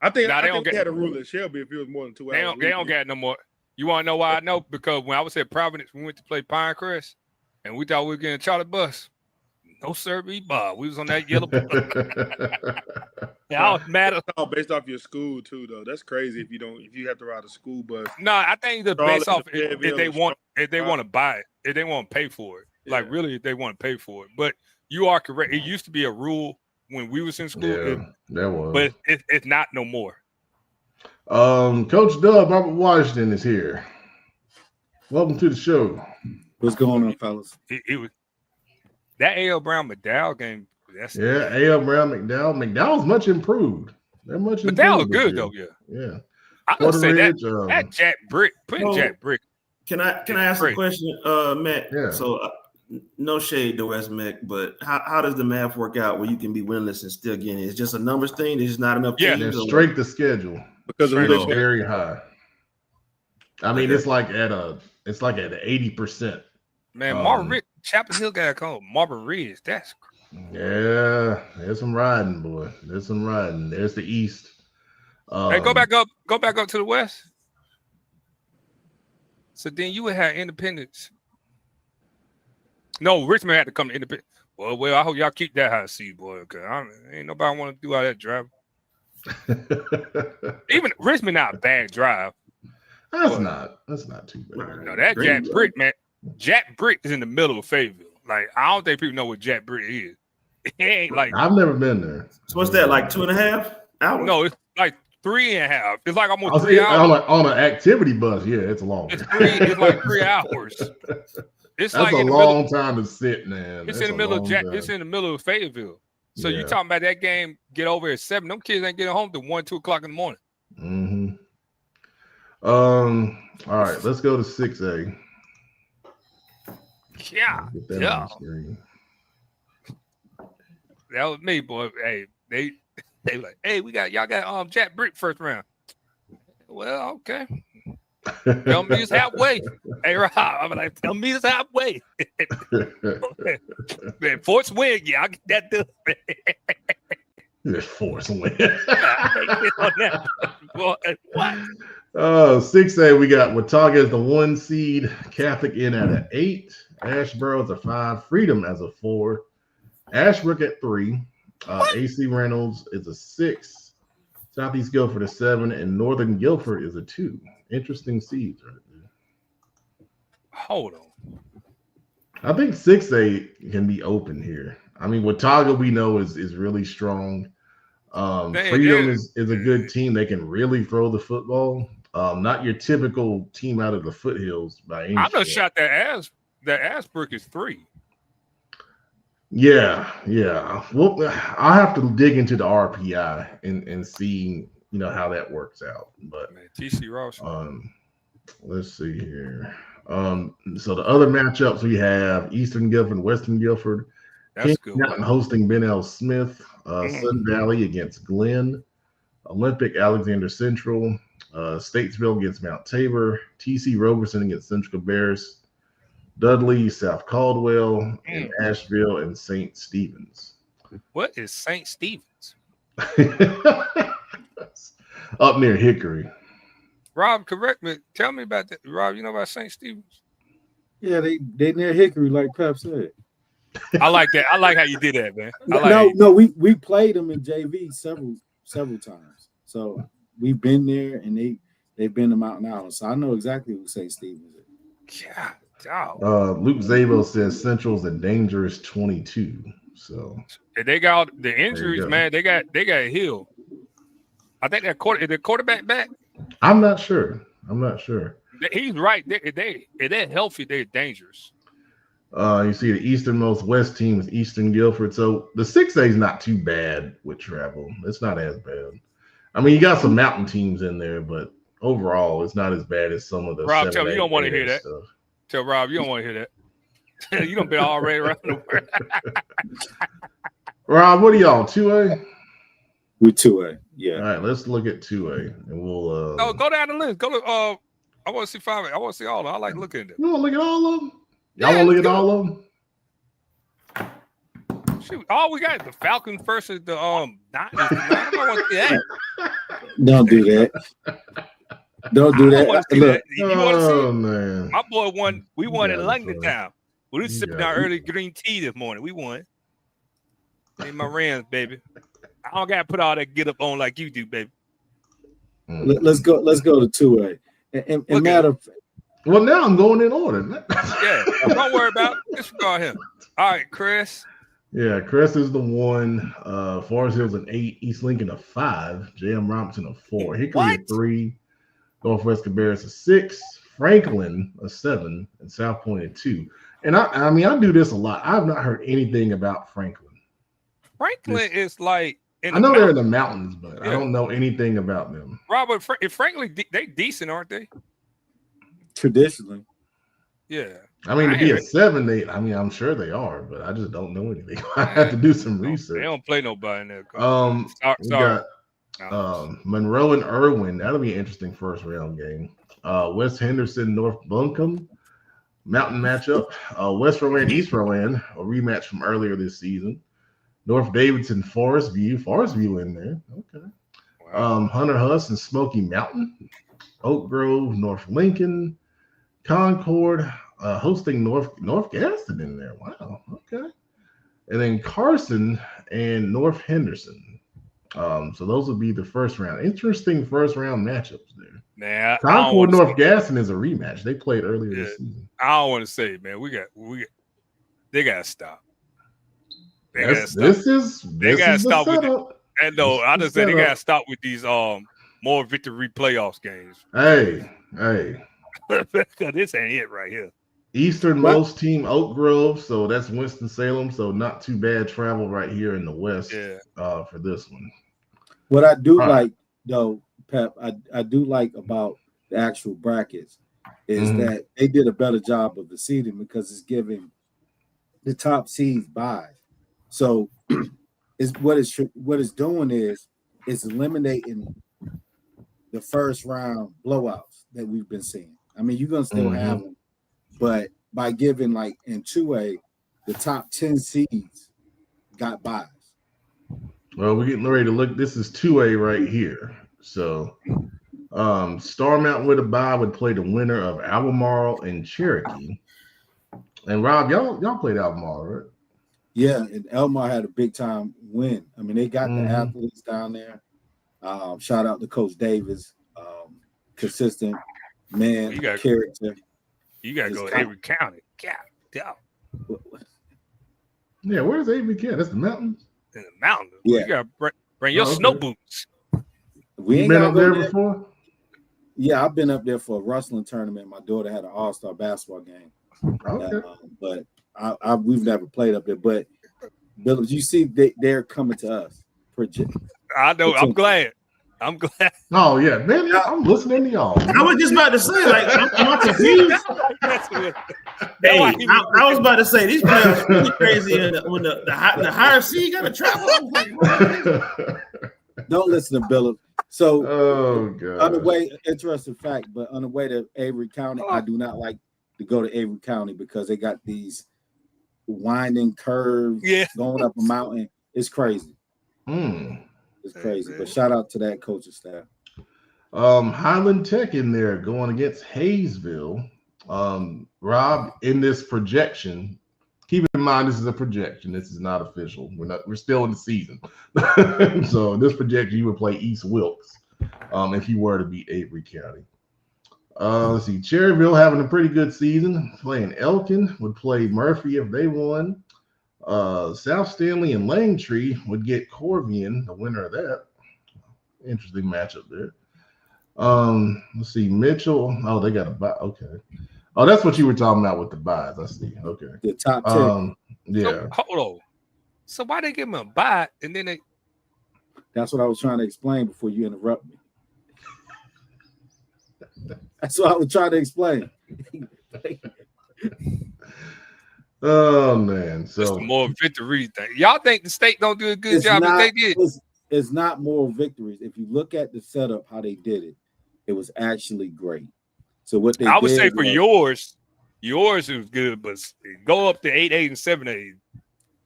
I think they had a rule at Shelby if it was more than 2 hours. They don't get no more. You want to know why I know? Because when I was at Providence, we went to play Pinecrest, and we thought we were getting a charter bus. No sir, Bob. We was on that yellow bus. I was mad. That's all based off your school too, though. That's crazy if you have to ride a school bus. No, I think the based off if they want to buy it, if they want to pay for it. Yeah. Like really, if they want to pay for it. But you are correct. It used to be a rule when we was in school. Yeah, that was. But it's not no more. Coach Dub, Robert Washington is here. Welcome to the show. What's going on, fellas? It was that A.L. Brown McDowell game. A.L. Brown McDowell's much improved. They're much improved. McDowell good though. Yeah. I'm gonna say that Jack Brick, Jack Brick. Can I ask a question, Matt? Yeah. So no shade to West Meck, but how does the math work out where you can be winless and still get in? It's just a numbers thing. There's just not enough. Yeah, their strength of schedule because it's very high. I mean, it's like at 80%. Man, Marvin Ridge, Chapel Hill got called Marvin Ridge. That's yeah. There's some riding, boy. There's some riding. There's the East. Hey, go back up to the West. So then you would have Independence. No, Richmond had to come to Independence. Well, I hope y'all keep that high seed, boy. Because ain't nobody want to do all that drive. Even Richmond not a bad drive. That's not too bad. No, that Jack Brick, man. Jack Brick is in the middle of Fayetteville. Like, I don't think people know what Jack Brick is. It ain't like I've never been there. So what's that, like 2.5 hours? No, it's like 3.5. It's like almost 3 hours. On an activity bus, yeah, it's long. It's like 3 hours. It's That's like a long time to sit, man. It's in the middle of it's in the middle of Fayetteville. So you talking about that game get over at 7. Them kids ain't getting home till 1, 2 o'clock in the morning. Mm-hmm. All right, let's go to 6A. Yeah. That was me, boy. Hey, they like, hey, y'all got Jack Brick first round. Well, okay. Tell me it's halfway. Hey, Rob, I'm like, tell me it's halfway. Man, Force win, yeah, I'll get that done. Force win. What? 6A, we got Watauga as the 1 seed, Catholic in at an 8, Asheboro as a 5, Freedom as a 4, Ashbrook at 3, AC Reynolds is a 6, Southeast Guilford a 7, and Northern Guilford is a 2. Interesting seeds right there. Hold on. I think 6A can be open here. I mean, Watauga we know is really strong. Freedom is a good team. They can really throw the football. Not your typical team out of the foothills by any I'm not shot that Ashbrook is 3. Yeah. Well, I'll have to dig into the RPI and see, how that works out. But man, TC Ross. Let's see here. So the other matchups we have Eastern Guilford and Western Guilford. That's good. Hosting Ben L. Smith, Sun Valley against Glenn, Olympic Alexander Central, Statesville against Mount Tabor, TC Roberson against Central Cabarrus, Dudley, South Caldwell, and Asheville and St. Stephen's. What is St. Stephen's? Up near Hickory. Rob, correct me. Tell me about that. Rob, you know about St. Stephen's? Yeah, they near Hickory, like Pep said. I like that. I like how you did that, man. We played them in JV several times. So we've been there, and they've been to Mountain Island. So I know exactly who St. Stephen's is. God. Luke Zabel says Central's a dangerous 22. So they got the injuries, man. They got Hill. I think that quarterback back. I'm not sure. He's right. If they're healthy, they're dangerous. You see the easternmost west team is Eastern Guilford. So the 6A is not too bad with travel. It's not as bad. I mean, you got some mountain teams in there, but overall, it's not as bad as some of the Rob, tell me you don't want to hear that. Stuff. Tell Rob you don't want to hear that. You don't been already around the world. Rob, what are y'all, 2A? We 2A, yeah. All right, let's look at 2A, and we'll. Go down the list. Go to. I want to see 5A. I want to see all of them. I like looking at them. You want to look at all of them? Y'all want to look at all of them? Shoot, all we got is the Falcons versus the Niners. I don't want to see that. Don't do that. Don't do that. Look. You want to see man. My boy won. We won in London town. We were sipping our early green tea this morning. We won. In my Rams, baby. I don't got to put all that get up on like you do, baby. Let's go to 2A. And matter of fact. Well, now I'm going in order. Yeah, don't worry about it. Disregard him. All right, Chris. Yeah, Chris is the 1. Forest Hill's an 8. East Lincoln a 5. J.M. Robinson a 4. Hickory a 3. Northwest Cabarrus a 6. Franklin a 7. And South Point a 2. And I mean, I do this a lot. I've not heard anything about Franklin. Franklin is like I know they're in the mountains, but I don't know anything about them. Robert, Franklin, they decent, aren't they? Traditionally. Yeah. I mean, to be a 7, I'm sure they are, but I just don't know anything. I have to do some research. They don't play nobody in there. We got Monroe and Irwin. That'll be an interesting first round game. West Henderson, North Buncombe, mountain matchup. West Rowan, East Rowan, a rematch from earlier this season. North Davidson, Forest View in there. Okay. Wow. Hunter Huss and Smoky Mountain. Oak Grove, North Lincoln, Concord, hosting North Gaston in there. Wow. Okay. And then Carson and North Henderson. So those would be the first round. Interesting first round matchups there. Nah, Concord, North Gaston is a rematch. They played earlier this season. I don't want to say, man. They gotta stop. They gotta stop with it. And no, I just said they gotta stop with these more victory playoffs games. Hey. This ain't it right here. Easternmost team Oak Grove, so that's Winston-Salem, so not too bad travel right here in the West for this one. What I do like, though, Pep, I do like about the actual brackets is that they did a better job of the seeding because it's giving the top seeds buys. So what it's doing is it's eliminating the first round blowouts that we've been seeing. I mean, you're gonna still have them, but by giving like in 2A, the top 10 seeds got buys. Well, we're getting ready to look. This is 2A right here. So Star Mountain with a bye would play the winner of Albemarle and Cherokee. And Rob, y'all played Albemarle, right? Yeah, and Elmar had a big time win. I mean, they got the athletes down there. Shout out to Coach Davis, consistent man, character. You gotta go to Avery County. Yeah, where's Avery County? That's the mountains. In the mountains. Yeah, you gotta bring your snow boots. We ain't been up there before. Yeah, I've been up there for a wrestling tournament. My daughter had an all-star basketball game. Okay, but we've never played up there. But Bill, you see, they're coming to us. I know. I'm glad. Oh yeah, man! I'm listening to y'all. I was just about to say, like, I'm confused. Hey, I was about to say these players are really crazy. When the higher seed got to travel. Don't listen to Bill. So, oh god. On the way, interesting fact, but on the way to Avery County, I do not like to go to Avery County because they got these winding curves going up a mountain. It's crazy. It's crazy. But shout out to that coaching staff. Highland Tech in there going against Hayesville. Rob, in this projection, keep in mind this is a projection. This is not official. We're still in the season. So in this projection, you would play East Wilkes if you were to beat Avery County. Let's see. Cherryville having a pretty good season. Playing Elkin, would play Murphy if they won. South Stanley and Langtree would get Corvian, the winner of that. Interesting matchup there. Let's see. Mitchell. Oh, they got a bye. Okay. Oh, that's what you were talking about with the buys. I see. Okay. The top 10. Yeah. So, hold on. So why they give him a buy and then they? That's what I was trying to explain before you interrupt me. That's what I was trying to explain. Oh man, so it's the moral victory thing. Y'all think the state don't do a good job as they did? It's not moral victories. If you look at the setup, how they did it, it was actually great. So what they I would say for yours was good, but go up to 8-8 and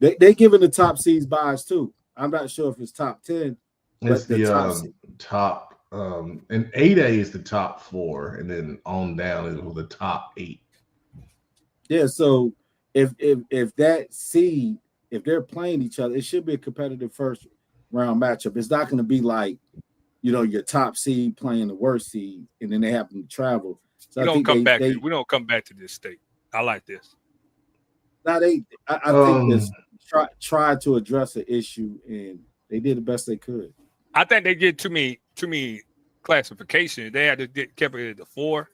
7-8. They giving the top seeds buys too. I'm not sure if it's top 10. It's the top and 8A is the top 4, and then on down is the top 8. Yeah, so if that seed, if they're playing each other, it should be a competitive first round matchup. It's not going to be like, your top seed playing the worst seed, and then they happen to travel. So we don't come back to this state. I like this. Now I think this tried to address the issue, and they did the best they could. I think they did too many classifications. They had to kept it at the 4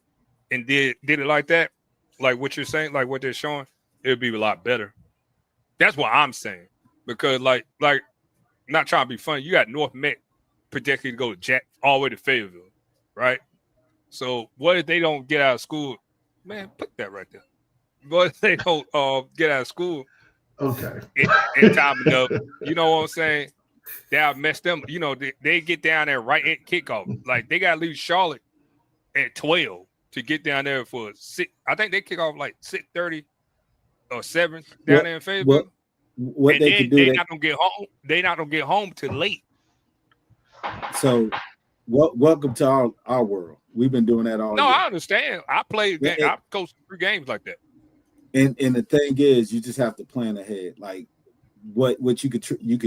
and did it like that, like what you're saying, like what they're showing. It would be a lot better. That's what I'm saying. Because like not trying to be funny, you got North Met projected to go to Jack all the way to Fayetteville, right? So what if they don't get out of school? Man, put that right there. What if they don't get out of school? Okay. In time enough, you know what I'm saying? That'll mess them. They get down there right at kickoff. Like they gotta leave Charlotte at 12 to get down there for 6. I think they kick off like 6:30 or 7 down there in Fayetteville. What they can do? They're not gonna get home. They're not gonna get home till late. So, welcome to our world. We've been doing that all. No, year. I understand. I played. I coached 3 games like that. And the thing is, you just have to plan ahead. Like what you could do. You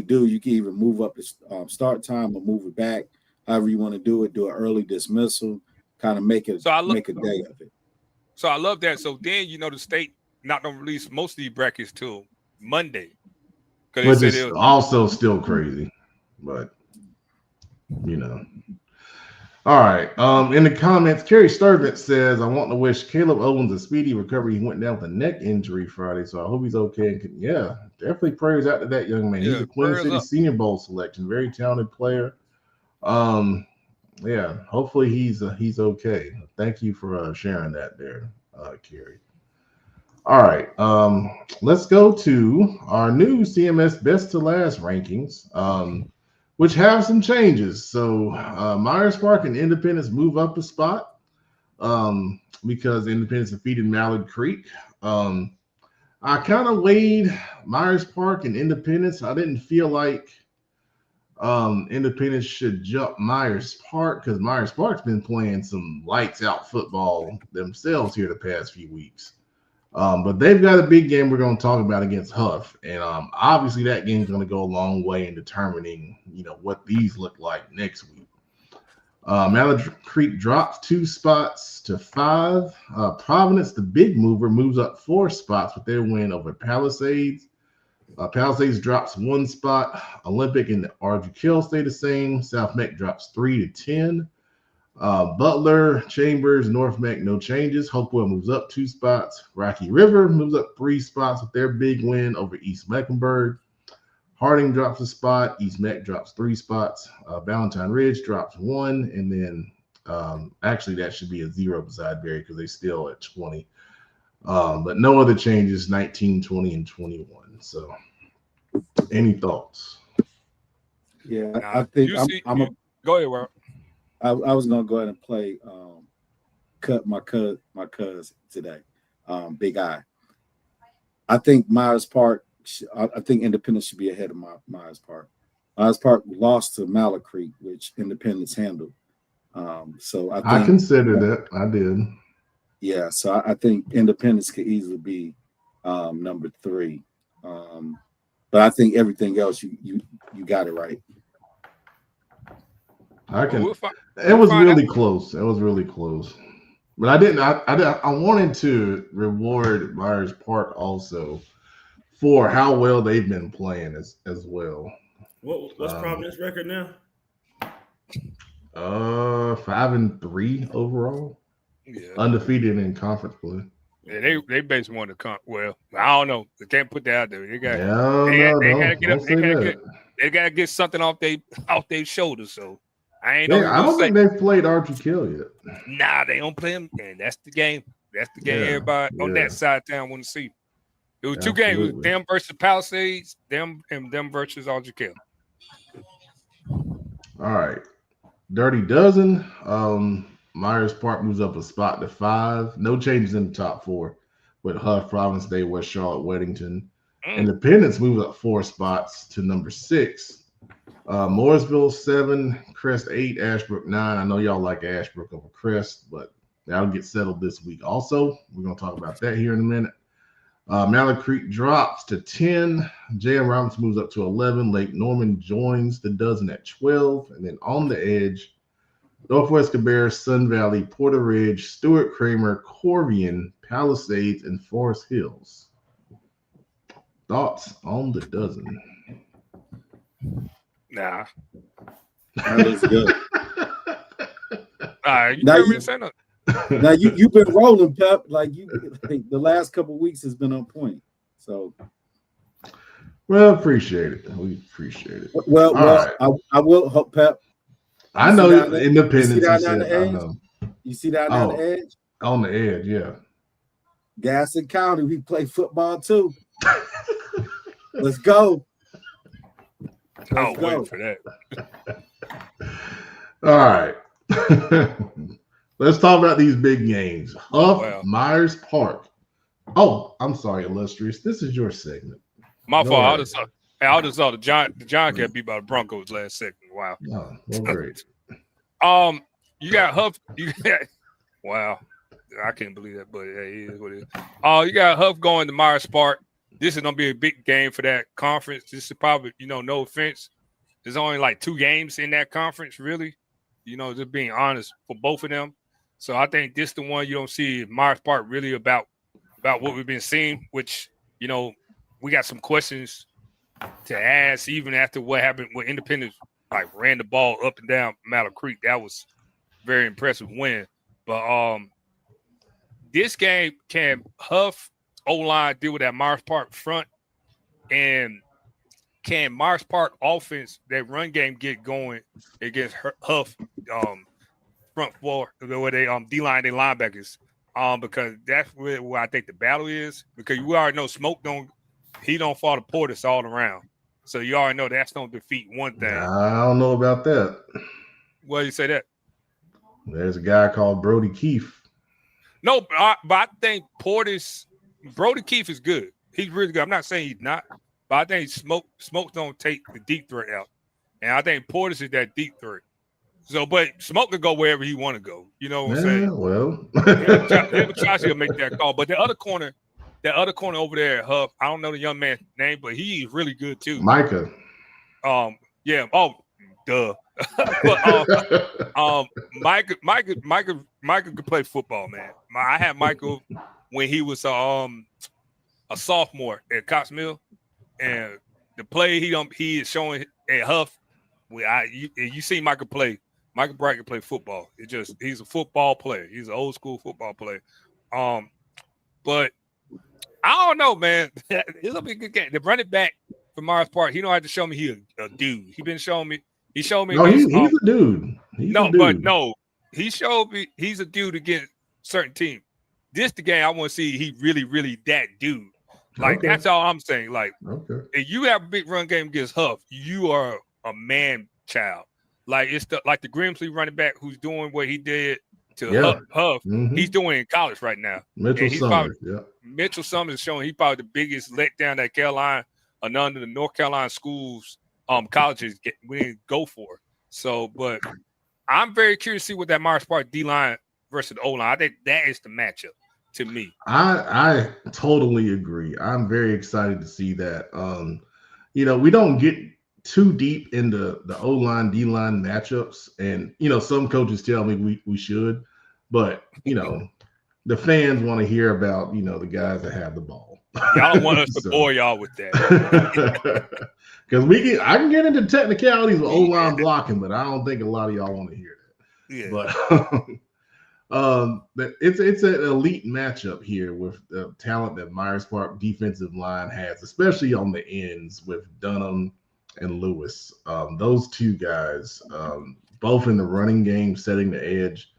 can either move up the start time or move it back. However you want to do it. Do an early dismissal. Kind of make it make a day of it. So I love that. So then the state not gonna release most of these brackets till Monday. Which is also still crazy, but All right. In the comments, Kerry Sturvant says, I want to wish Caleb Owens a speedy recovery. He went down with a neck injury Friday, so I hope he's okay. And definitely prayers out to that young man. He's a Queen City Senior Bowl selection, very talented player. Hopefully he's okay. Thank you for sharing that there, Kerry. All right, let's go to our new CMS Best to Last rankings, which have some changes. So Myers Park and Independence move up a spot because Independence defeated Mallard Creek. I kind of weighed Myers Park and Independence. I didn't feel like Independence should jump Myers Park because Myers Park's been playing some lights out football themselves here the past few weeks. But they've got a big game we're going to talk about against Huff, and obviously that game's going to go a long way in determining, what these look like next week. Mallard Creek drops 2 spots to 5. Providence, the big mover, moves up 4 spots with their win over Palisades. Palisades drops 1 spot. Olympic and Ardrey Kell stay the same. South Meck drops 3 to 10. Butler, Chambers, North Meck, no changes. Hopewell moves up 2 spots. Rocky River moves up 3 spots with their big win over East Mecklenburg. Harding drops a spot. East Meck drops 3 spots. Valentine Ridge drops 1. And then actually that should be a 0 beside Berry because they're still at 20. But no other changes, 19, 20, and 21. So any thoughts? Yeah, I think go ahead, Rob. I was gonna go ahead and play cut my cuz today, Big Eye. I think Myers Park. I think Independence should be ahead of Myers Park. Myers Park lost to Mallard Creek, which Independence handled. So I considered it. I did. Yeah, so I think Independence could easily be number 3. But I think everything else you got it right. It was really close. It was really close. But I didn't. I wanted to reward Myers Park also for how well they've been playing as well. What's Providence record now? 5-3 overall. Yeah. Undefeated in conference play. Yeah, they basically want to come. Well, I don't know. They can't put that out there. They got they gotta get something off their shoulders. So I don't think they've played Archie Kill yet. Nah, they don't play him, and that's the game. That's the game. Everybody on that side of town want to see. It was two games. It was them versus Palisades, them versus Archie Kill. All right, Dirty Dozen. Myers Park moves up a spot to 5. No changes in the top 4 with Huff, Providence Day, West Charlotte, Weddington. Independence moves up 4 spots to number 6. Mooresville 7, Crest 8, Ashbrook 9. I know y'all like Ashbrook over Crest, but that'll get settled this week also. We're going to talk about that here in a minute. Mallard Creek drops to 10. J.M. Robinson moves up to 11. Lake Norman joins the dozen at 12. And then on the edge, Northwest Cabarrus, Sun Valley, Porter Ridge, Stuart Kramer, Corvian, Palisades, and Forest Hills. Thoughts on the dozen? Nah. That is good. Now you've been rolling, Pep. Like the last couple of weeks has been on point. So, well, appreciate it. We appreciate it. Well, right. I will hope, Pep. I know Independence. You see that on the edge? On the edge, yeah. Gaston County, we play football too. Let's go. Wait for that. All right. Let's talk about these big games. Myers Park. Oh, I'm sorry, Illustrious. This is your segment. My fault. I just saw the Giant got beat by the Broncos last second. Wow. Oh, well, great. You got Huff. Wow. I can't believe that, but hey, it is what it is. You got Huff going to Myers Park. This is gonna be a big game for that conference. This is probably, no offense. There's only like 2 games in that conference, really. Just being honest for both of them. So I think this is the one you don't see Myers Park really about what we've been seeing, which, we got some questions to ask even after what happened with Independence, like ran the ball up and down Mallard Creek. That was very impressive win. But this game, can Huff O-line deal with that Myers Park front? And can Myers Park offense, that run game, get going against Huff front four, where they D-line their linebackers? Because that's where I think the battle is. Because you already know Smoke don't fall to Portis all around. So you already know that's going to defeat one thing. I don't know about that. Why do you say that? There's a guy called Brody Keefe. No, but I think Brody Keefe is good. He's really good. I'm not saying he's not, but I think Smoke don't take the deep threat out. And I think Portis is that deep threat. So, but Smoke can go wherever he want to go. You know what I'm saying? Well. Chauncey will make that call. But the other corner over there at Huff, I don't know the young man's name, but he's really good too. Micah. Yeah. Oh, duh. But Micah could play football, man. I had Michael when he was a sophomore at Cox Mill, and the play he is showing at Huff. You see Michael play. Michael Bright can play football. He's a football player. He's an old school football player. But I don't know, man. It's gonna be a good game. The running back for Myers Park, he don't have to show me he a dude. He showed me. No, he's a dude. He showed me he's a dude against certain team. This the game I want to see. He really, really that dude. Like that's all I'm saying. Like, if you have a big run game against Huff, you are a man child. Like it's the Grimsley running back who's doing what he did to Huff. Mm-hmm. He's doing in college right now. Mitchell Summers is showing he's probably the biggest letdown that Carolina or none of the North Carolina schools, colleges we didn't go for. So, but I'm very curious to see what that Myers Park D-line versus the O-line. I think that is the matchup to me. I totally agree. I'm very excited to see that. We don't get too deep into the O-line, D-line matchups. And, some coaches tell me we should. But, the fans want to hear about, the guys that have the ball. Y'all don't want us to bore y'all with that. Because I can get into technicalities of O-line blocking, but I don't think a lot of y'all want to hear that. Yeah. But It's an elite matchup here with the talent that Myers Park defensive line has, especially on the ends with Dunham and Lewis. Those two guys, both in the running game, setting the edge,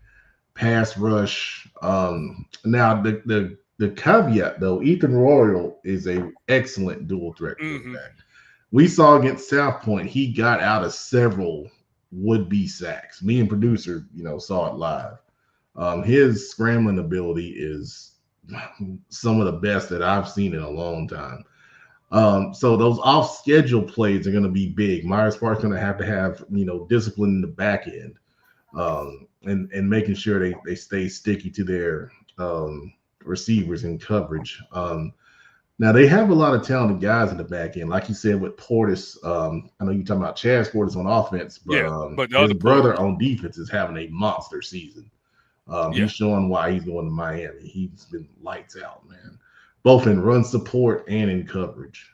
pass rush. Now the caveat though, Ethan Royal is an excellent dual threat quarterback. We saw against South Point, he got out of several would-be sacks. Me and producer, saw it live. His scrambling ability is some of the best that I've seen in a long time. So those off-schedule plays are going to be big. Myers Park's going to have discipline in the back end, and making sure they stay sticky to their receivers in coverage. Now they have a lot of talented guys in the back end, like you said with Portis. I know you're talking about Chaz Portis on offense, but his brother on defense is having a monster season. He's showing why he's going to Miami. He's been lights out, man, both in run support and in coverage.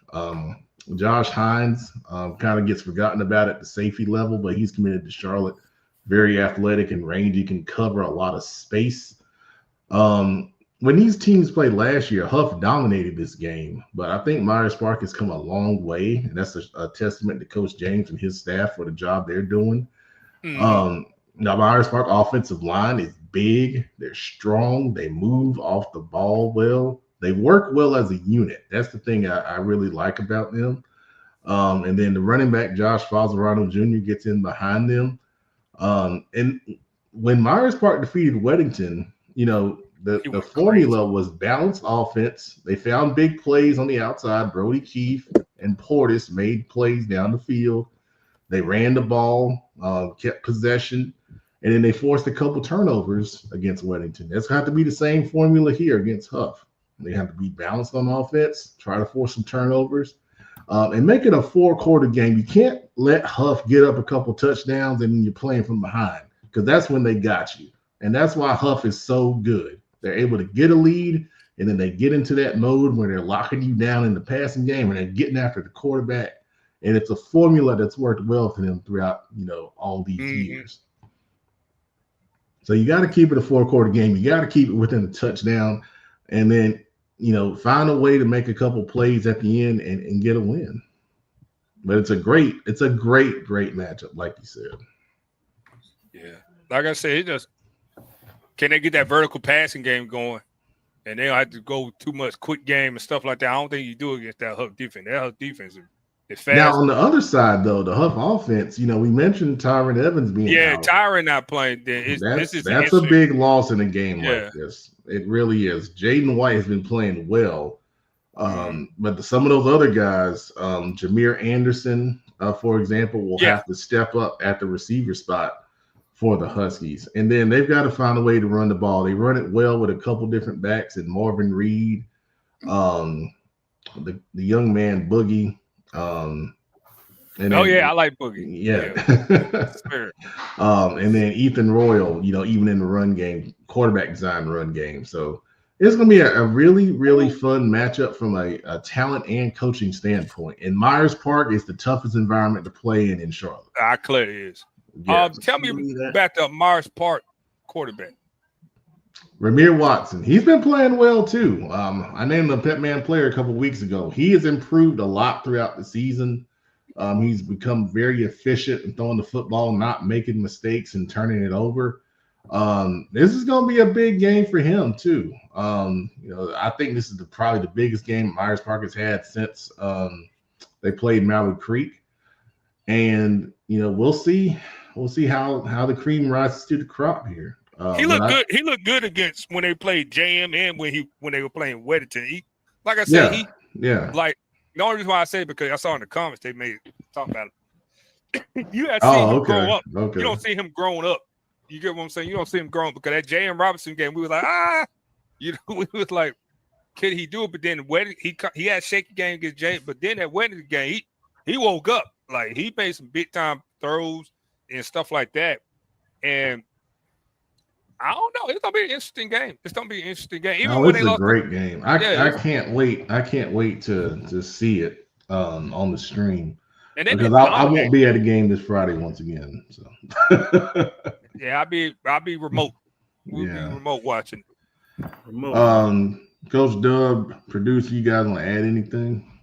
Josh Hines kind of gets forgotten about at the safety level, but he's committed to Charlotte. Very athletic and rangy, can cover a lot of space. When these teams played last year, Huff dominated this game, but I think Myers Park has come a long way, and that's a testament to Coach James and his staff for the job they're doing. Now, Myers Park offensive line is big. They're strong. They move off the ball well. They work well as a unit. That's the thing I really like about them. And then the running back, Josh Falzerano Jr., gets in behind them. And when Myers Park defeated Weddington, the formula was balanced offense. They found big plays on the outside. Brody Keefe and Portis made plays down the field. They ran the ball, kept possession, and then they forced a couple turnovers against Weddington. That's going to have to be the same formula here against Huff. They have to be balanced on offense, try to force some turnovers, and make it a 4-quarter game. You can't let Huff get up a couple touchdowns and then you're playing from behind, because that's when they got you. And that's why Huff is so good. They're able to get a lead, and then they get into that mode where they're locking you down in the passing game and they're getting after the quarterback. And it's a formula that's worked well for them throughout, all these years. So you got to keep it a 4-quarter game. You got to keep it within a touchdown, and then, find a way to make a couple plays at the end and get a win. But it's a great matchup, like you said. Yeah. Like I said, can they get that vertical passing game going? And they don't have to go too much quick game and stuff like that. I don't think you do against that Huff defense. That Huff defense is fast. Now, on the other side, though, the Huff offense, we mentioned Tyron Evans being out. Tyron not playing. That's a big loss in a game like this. It really is. Jaden White has been playing well. But some of those other guys, Jameer Anderson, for example, will have to step up at the receiver spot for the Huskies. And then they've got to find a way to run the ball. They run it well with a couple different backs, and Marvin Reed, the young man Boogie. I like Boogie. Yeah. And then Ethan Royal, even in the run game, quarterback design run game. So it's going to be a really, really fun matchup from a talent and coaching standpoint. And Myers Park is the toughest environment to play in Charlotte. Clearly is. Yeah. Tell me about the Myers Park quarterback. Ramir Watson. He's been playing well, too. I named him a Pet Man player a couple weeks ago. He has improved a lot throughout the season. He's become very efficient in throwing the football, not making mistakes and turning it over. This is going to be a big game for him, too. I think this is probably the biggest game Myers Park has had since they played Mallard Creek. And, we'll see. We'll see how the cream rises to the crop here. He looked good. He looked good against when they played JM and when they were playing Weddington. Like I said, like the only reason why I say it because I saw in the comments they made talk about it. You had seen him grow up. Okay. You don't see him growing up. You get what I'm saying? You don't see him growing because that J.M. Robinson game, we were like, we was like, can he do it? But then he had a shaky game against J. But then that Weddington game, he woke up. Like he made some big time throws and stuff like that. And I don't know. It's gonna be an interesting game. It's a great game. I can't wait. I can't wait to see it on the stream. And then because I won't be at a game this Friday once again. So I'll be remote. We'll be remote watching. Coach Dub, producer, you guys want to add anything?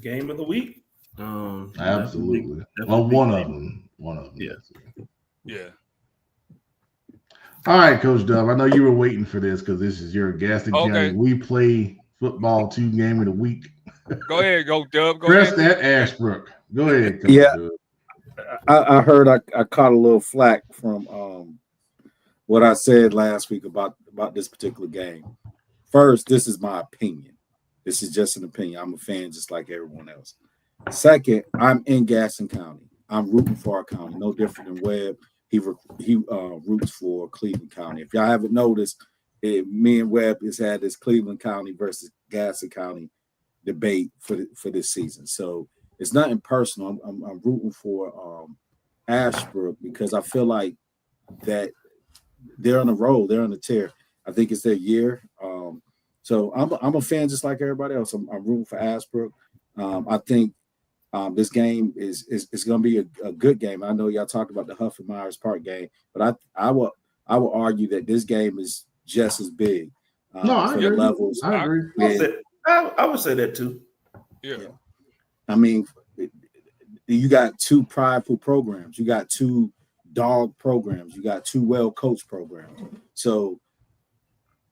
Game of the week. Absolutely. Well, one of them. Yeah. Yeah. All right, Coach Dub. I know you were waiting for this because this is your Gaston County. We play football 2 game of the week. Go ahead, go Dub. Go Crest ahead. at Ashbrook. Go ahead, Coach Dub. I heard I caught a little flack from what I said last week about this particular game. First, this is my opinion. This is just an opinion. I'm a fan just like everyone else. Second, I'm in Gaston County. I'm rooting for our county, no different than Webb. He roots for Cleveland County. If y'all haven't noticed, me and Webb has had this Cleveland County versus Gaston County debate for this season. So it's nothing personal. I'm rooting for Ashbrook because I feel like that they're on a roll. They're on a tear. I think it's their year. So I'm a fan just like everybody else. I'm rooting for Ashbrook. I think this game is going to be a good game. I know y'all talked about the Huff and Myers Park game, but I will argue that this game is just as big. I agree. Levels. I agree. I would say that too. Yeah. I mean, you got 2 prideful programs. You got 2 dog programs. You got 2 well-coached programs. So,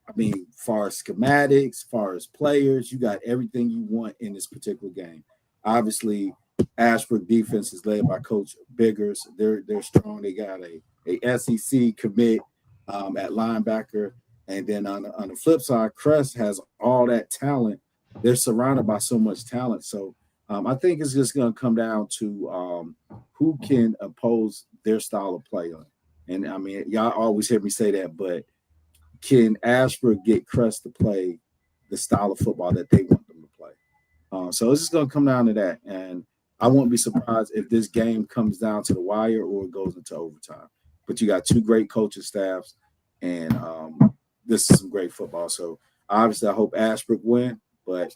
I mean, far as schematics, far as players, you got everything you want in this particular game. Obviously, Ashbrook defense is led by Coach Biggers. They're strong. They got a SEC commit at linebacker. And then on the flip side, Crest has all that talent. They're surrounded by so much talent. So I think it's just going to come down to who can oppose their style of play on. And, I mean, y'all always hear me say that, but can Ashbrook get Crest to play the style of football that they want them to play? So it's just going to come down to that. And I won't be surprised if this game comes down to the wire or it goes into overtime. But you got 2 great coaching staffs, and this is some great football. So obviously I hope Ashbrook win, but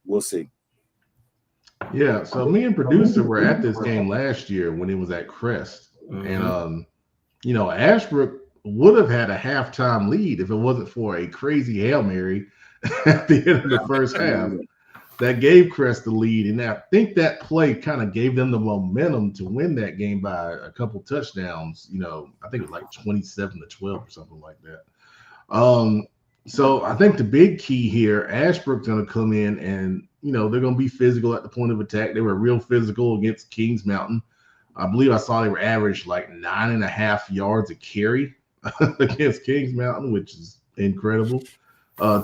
we'll see. Yeah, so me and producer were at this game last year when it was at Crest. And, Ashbrook would have had a halftime lead if it wasn't for a crazy Hail Mary at the end of the first half that gave Crest the lead. And I think that play kind of gave them the momentum to win that game by a couple touchdowns. I think it was like 27-12 or something like that. So I think the big key here, Ashbrook's going to come in and, they're going to be physical at the point of attack. They were real physical against Kings Mountain. I believe I saw they were averaged like 9.5 yards a carry against Kings Mountain, which is incredible,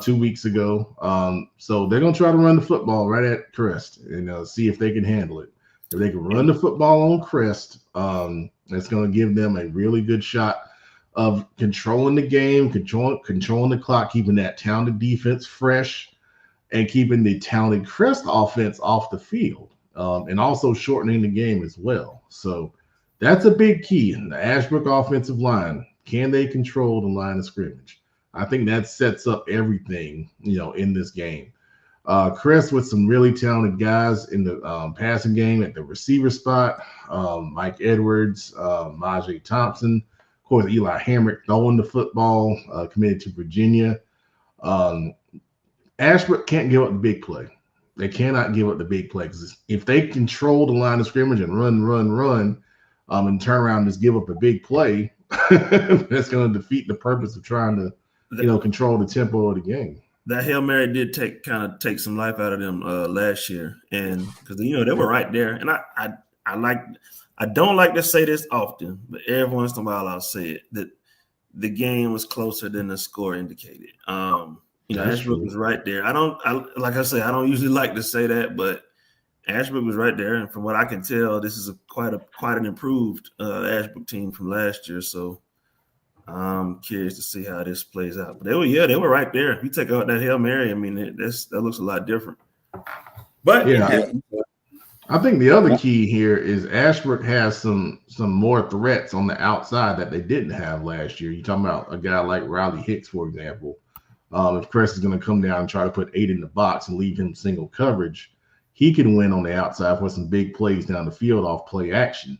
2 weeks ago. So they're going to try to run the football right at Crest and see if they can handle it. If they can run the football on Crest, that's going to give them a really good shot of controlling the game, controlling the clock, keeping that talented defense fresh, and keeping the talented Crest offense off the field, and also shortening the game as well. So that's a big key. The Ashbrook offensive line, can they control the line of scrimmage? I think that sets up everything, in this game. Crest with some really talented guys in the passing game at the receiver spot, Mike Edwards, Majay Thompson, of course, Eli Hamrick throwing the football, committed to Virginia. Ashbrook can't give up the big play. They cannot give up the big play because if they control the line of scrimmage and run, and turn around and just give up a big play, that's going to defeat the purpose of trying to, control the tempo of the game. That Hail Mary did take some life out of them last year, and because they were right there. And I don't like to say this often, but every once in a while I'll say it, that the game was closer than the score indicated. Ashbrook was right there. Like I say, I don't usually like to say that, but Ashbrook was right there. And from what I can tell, this is quite an improved Ashbrook team from last year. So I'm curious to see how this plays out. But they were right there. If you take out that Hail Mary, I mean, that looks a lot different. But yeah. I think the other key here is Ashbrook has some more threats on the outside that they didn't have last year. You're talking about a guy like Riley Hicks, for example. If Crest is going to come down and try to put 8 in the box and leave him single coverage, he can win on the outside for some big plays down the field off play action.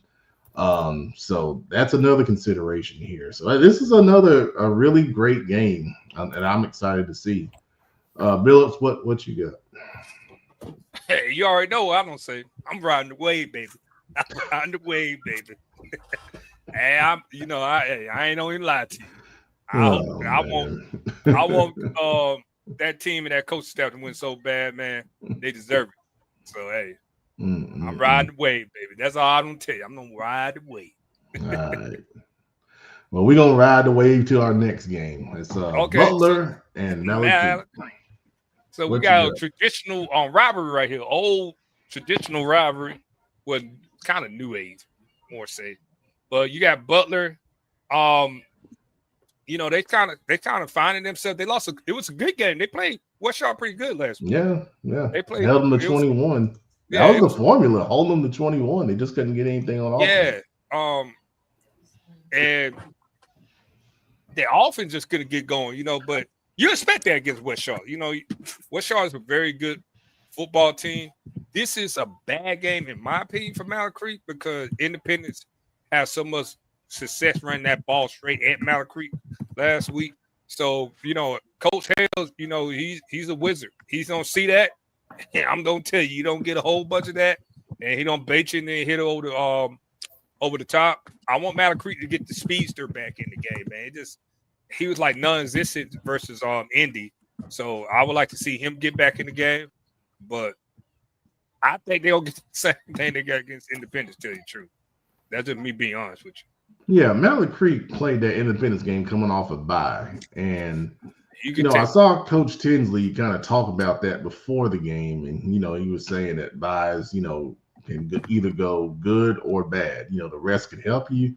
So that's another consideration here. So this is a really great game, and I'm excited to see. Billups, what you got? Hey, you already know what I'm gonna say. I'm riding the wave, baby. I'm riding the wave, baby. Hey, I ain't gonna even lie to you. I want that team and that coach staff to win so bad, man. They deserve it. So hey, I'm riding the wave, baby. That's all I'm gonna tell you. I'm gonna ride the wave. All right. Well, we're gonna ride the wave to our next game. It's Butler and Mallory. So we got a traditional rivalry right here. Old traditional rivalry with kind of new age, more say. But you got Butler. They kind of finding themselves. They lost. It was a good game. They played West Shaw pretty good last week. Yeah. They played held them to 21. That was the formula. Hold them to 21. They just couldn't get anything on offense. Yeah. And the offense just couldn't get going. But you expect that against West Shaw. West Shaw is a very good football team. This is a bad game, in my opinion, for Mallard Creek because Independence has so much success running that ball straight at Mallard Creek last week. So, Coach Hales, he's a wizard. He's going to see that. And I'm going to tell you, you don't get a whole bunch of that. And he don't bait you and then hit over the top. I want Mallard Creek to get the speedster back in the game, man. He was like non-existent versus Indy. So I would like to see him get back in the game. But I think they'll get the same thing they got against Independence, to tell you the truth. That's just me being honest with you. Yeah, Mallard Creek played that Independence game coming off a bye. And, I saw Coach Tinsley kind of talk about that before the game. And, he was saying that byes, can either go good or bad. The rest can help you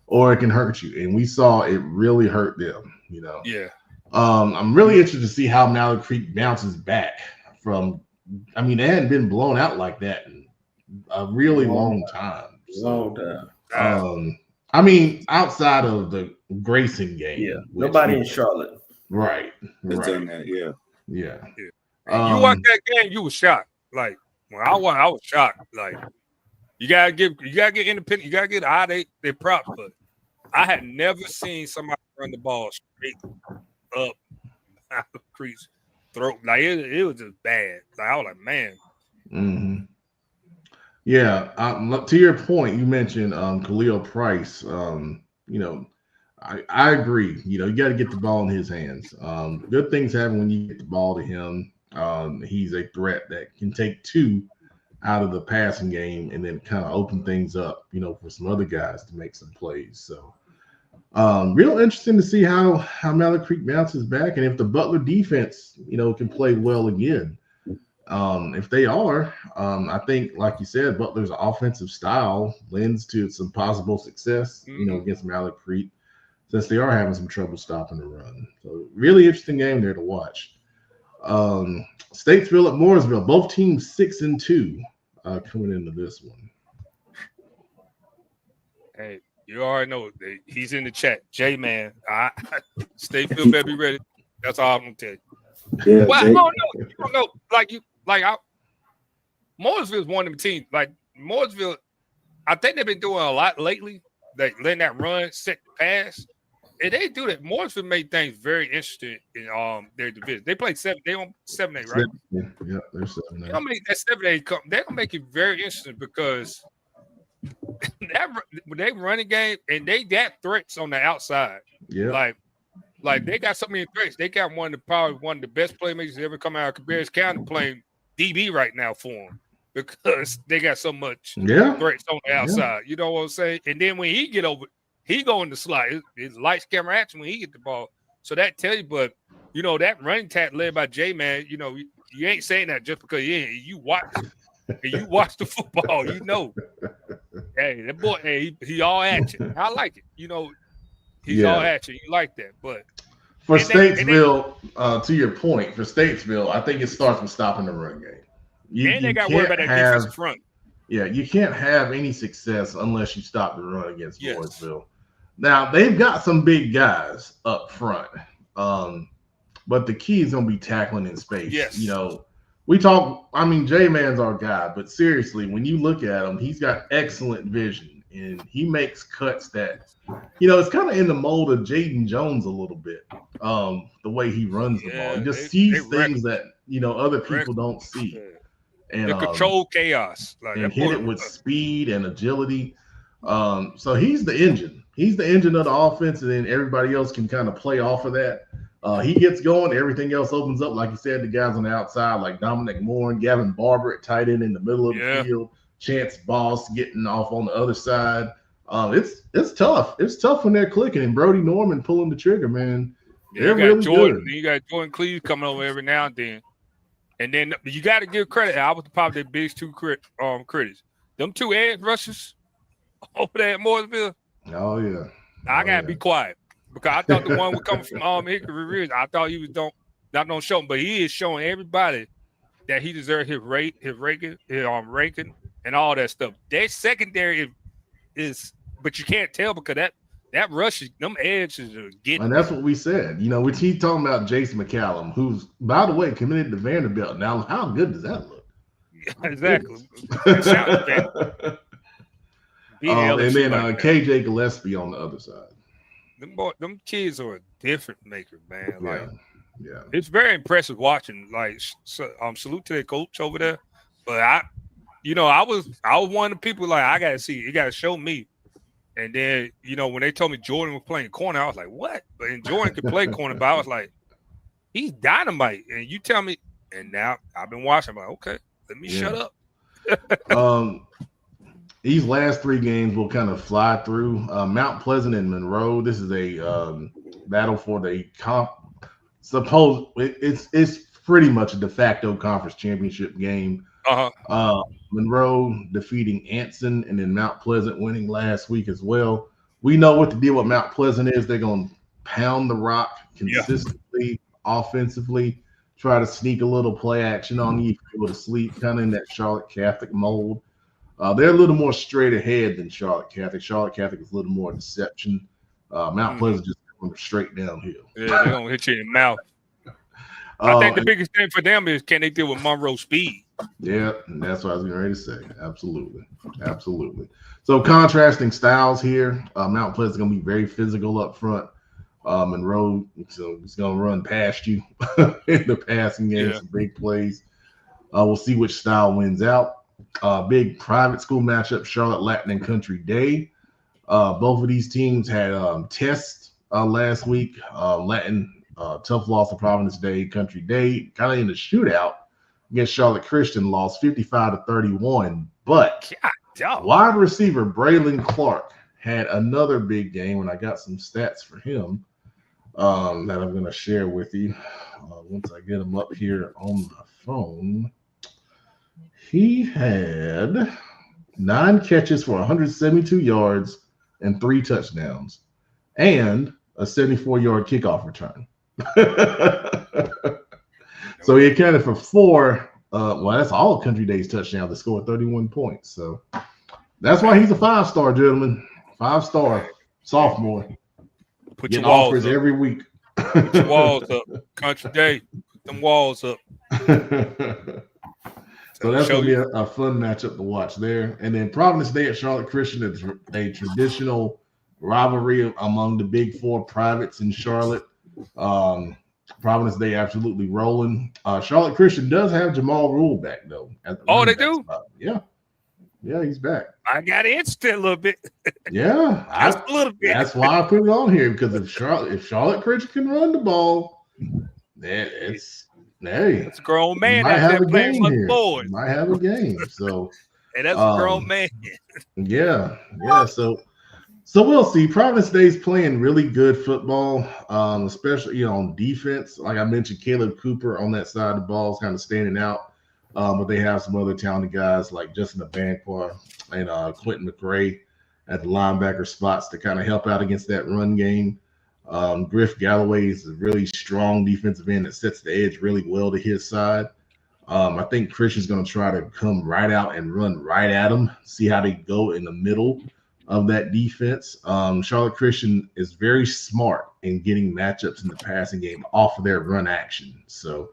or it can hurt you. And we saw it really hurt them, Yeah. I'm really interested to see how Mallard Creek bounces back from – they hadn't been blown out like that in a really long time. Outside of the Grayson game. Yeah, nobody in Charlotte. Right. Done that, yeah. You watched that game, you were shocked. Like, when I was shocked. Like, you gotta get Independent, you gotta get out their props, but I had never seen somebody run the ball straight up out of Creek's throat. Like it was just bad. Like I was like, man. Mm-hmm. Yeah, to your point, you mentioned Khalil Price. I agree. You got to get the ball in his hands. Good things happen when you get the ball to him. He's a threat that can take two out of the passing game and then kind of open things up, for some other guys to make some plays. So, real interesting to see how Mallard Creek bounces back and if the Butler defense, can play well again. If they are, I think, like you said, Butler's offensive style lends to some possible success, against Mallard Creek, since they are having some trouble stopping the run. So, really interesting game there to watch. Statesville at Mooresville, both teams 6-2 coming into this one. Hey, you already know he's in the chat. J-Man, Statesville better be ready. That's all I'm gonna tell you. Yeah, well, I don't know. Mooresville is one of them teams. Like Mooresville, I think they've been doing a lot lately. Like letting that run, set the pass. And they do that. Mooresville made things very interesting in their division. They played 7. They on 7-8, right? Yeah, they're 7-8. They're gonna make that 7-8 come. They're gonna make it very interesting because they running game and they got threats on the outside. Yeah, like they got so many threats. They got probably one of the best playmakers to ever come out of Cabarrus County playing DB right now for them because they got so much threats on the outside. You know what I'm saying? And then when he get over, he go in the slide. It's lights, camera, action when he get the ball. So that tells you, but that running attack led by J-Man, you ain't saying that just because you watch the football, Hey, that boy, he all action. I like it. He's all action. You like that. But for Statesville, to your point, for Statesville, I think it starts with stopping the run game. They got to worry about that defensive front. Yeah, you can't have any success unless you stop the run against Mooresville. Now, they've got some big guys up front, but the key is going to be tackling in space. Yes. We talk – J-Man's our guy, but seriously, when you look at him, he's got excellent vision. and he makes cuts that, it's kind of in the mold of Jaden Jones a little bit. The way he runs the ball, he just sees things that other people don't see, and the control chaos, and hit it with speed and agility. So he's the engine. He's the engine of the offense, and then everybody else can kind of play off of that. He gets going, everything else opens up. Like you said, the guys on the outside, like Dominic Moore and Gavin Barber at tight end in the middle of the field. Chance Boss getting off on the other side. It's tough. It's tough when they're clicking, and Brody Norman pulling the trigger, man. They're really good. You got Jordan Cleave coming over every now and then. And then you got to give credit. I was probably the biggest two critics. Them two edge rushers over there at Mooresville. Oh, yeah. I got to be quiet because I thought the one was coming from Hickory Ridge. I thought he was not going to show him, but he is showing everybody that he deserves his ranking, and all that stuff. That secondary is, but you can't tell because that rush, them edges are getting. And that's what we said. We keep talking about Jason McCallum, who's, by the way, committed to Vanderbilt. Now, how good does that look? Exactly. And then KJ Gillespie on the other side. Them kids are a different maker, man. Yeah. It's very impressive watching. Like, salute to the coach over there. But I was one of the people like, I gotta see, you gotta show me. And then, when they told me Jordan was playing corner, I was like, what? But Jordan could play corner, but I was like, he's dynamite. And you tell me, and now I've been watching, I'm like, okay, let me shut up. These last three games will kind of fly through. Mount Pleasant and Monroe. This is a battle for the it's pretty much a de facto conference championship game. Monroe defeating Anson, and then Mount Pleasant winning last week as well. We know what the deal with Mount Pleasant is. They're going to pound the rock consistently, offensively, try to sneak a little play action on you, go to sleep, kind of in that Charlotte Catholic mold. They're a little more straight ahead than Charlotte Catholic. Charlotte Catholic is a little more deception. Mount Pleasant just going straight downhill. Yeah, they're going to hit you in the mouth. I think the biggest thing for them is, can they deal with Monroe speed? Yeah, and that's what I was getting ready to say. Absolutely. So contrasting styles here. Mount Pleasant is going to be very physical up front. Monroe, so he's going to run past you in the passing game, some big plays. We'll see which style wins out. Big private school matchup, Charlotte Latin and Country Day. Both of these teams had tests last week. Latin, tough loss to Providence Day. Country Day, kind of in the shootout against Charlotte Christian, lost 55-31. But wide receiver Braylon Clark had another big game, and I got some stats for him that I'm going to share with you once I get them up here on my phone. He had 9 catches for 172 yards and 3 touchdowns, and a 74-yard kickoff return. So he accounted for 4. That's all Country Day's touchdowns. They scored 31 points. So that's why he's a 5-star, gentlemen. 5-star sophomore. Put your walls offers up every week. Put your walls up. Country Day. Put them walls up. So that's going to be a fun matchup to watch there. And then Providence Day at Charlotte Christian is a traditional rivalry among the Big Four privates in Charlotte. Providence Day absolutely rolling. Charlotte Christian does have Jamal Rule back, though. They do? Yeah, he's back. I got itched a little bit. Yeah. Just a little bit. That's why I put it on here, because if Charlotte Christian can run the ball, it's a grown man out there playing with boys. Might have a game. So that's a grown man. Yeah. So we'll see. Providence Day's playing really good football, especially on defense. Like I mentioned, Caleb Cooper on that side of the ball is kind of standing out. But they have some other talented guys like Justin Abankwah and Quentin McRae at the linebacker spots to kind of help out against that run game. Griff Galloway is a really strong defensive end that sets the edge really well to his side. I think Christian's going to try to come right out and run right at him, see how they go in the middle of that defense. Charlotte Christian is very smart in getting matchups in the passing game off of their run action. So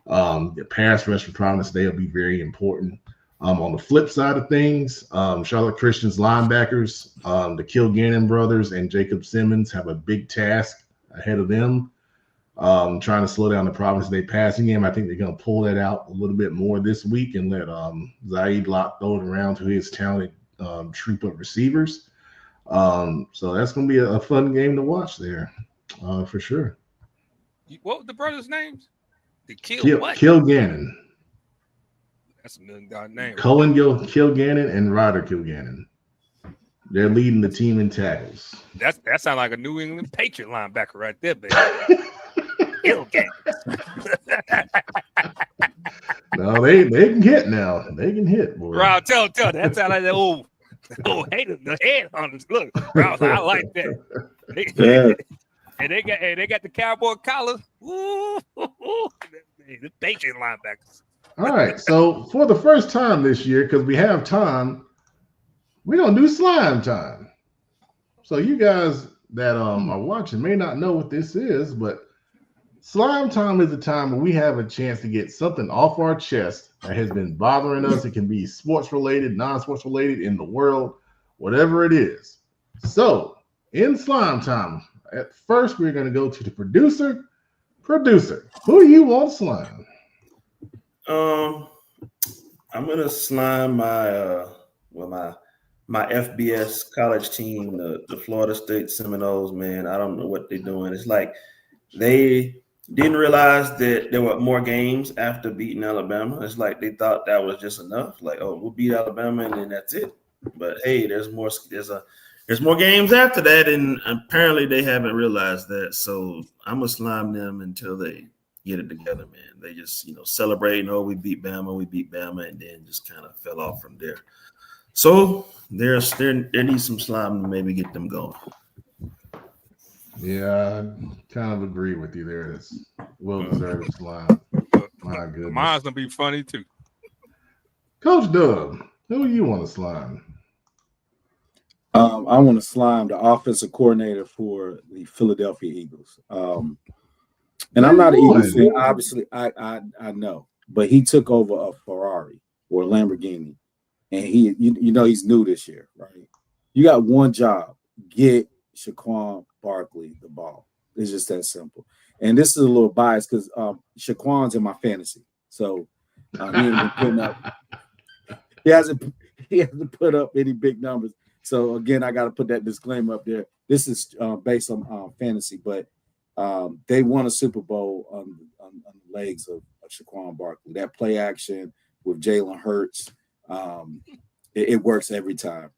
the pass rush for Providence Day will be very important. On the flip side of things, Charlotte Christian's linebackers, the Kilgannon brothers and Jacob Simmons have a big task ahead of them, trying to slow down the Providence Day passing game. I think they're going to pull that out a little bit more this week and let Zaid Locke throw it around to his talented troop of receivers. So that's going to be a fun game to watch there, for sure. What were the brothers' names? Kilgannon. That's a $1 million name. Cullen Kilgannon and Ryder Kilgannon. They're leading the team in tackles. That sounds like a New England Patriot linebacker right there, baby. Kilgannon. No, they can hit now. They can hit, boy. Bro, tell. That sounds like the old hater, the headhunters. Look, bro, I like that. And they got the cowboy collar. Ooh, the Patriot linebackers. All right, so for the first time this year, because we have time, we're gonna do slime time. So you guys that are watching may not know what this is, but slime time is the time where we have a chance to get something off our chest that has been bothering us. It can be sports related, non-sports related, in the world, whatever it is. So in slime time, at first we're gonna go to the producer. Producer, who do you want slime? I'm gonna slime my my FBS college team, the Florida State Seminoles. Man, I don't know what they're doing. It's like they didn't realize that there were more games after beating Alabama. It's like they thought that was just enough. Like, oh, we'll beat Alabama and then that's it. But hey, there's more games after that, and apparently they haven't realized that. So I'm gonna slime them until they get it together, man. They just, celebrating, oh, we beat Bama, and then just kind of fell off from there. So there needs some slime to maybe get them going. Yeah, I kind of agree with you there. It's well-deserved slime. My goodness. Mine's gonna be funny too. Coach Dub, who do you want to slime? I want to slime the offensive coordinator for the Philadelphia Eagles. And I'm not an Eagles fan, obviously. I know, but he took over a Ferrari or a Lamborghini, and he's new this year, right? You got one job: get Saquon Barkley the ball. It's just that simple. And this is a little biased because Saquon's in my fantasy, so he ain't been putting up. He hasn't put up any big numbers. So again, I got to put that disclaimer up there. This is based on fantasy, but they won a Super Bowl on the legs of Saquon Barkley. That play action with Jalen Hurts, it works every time.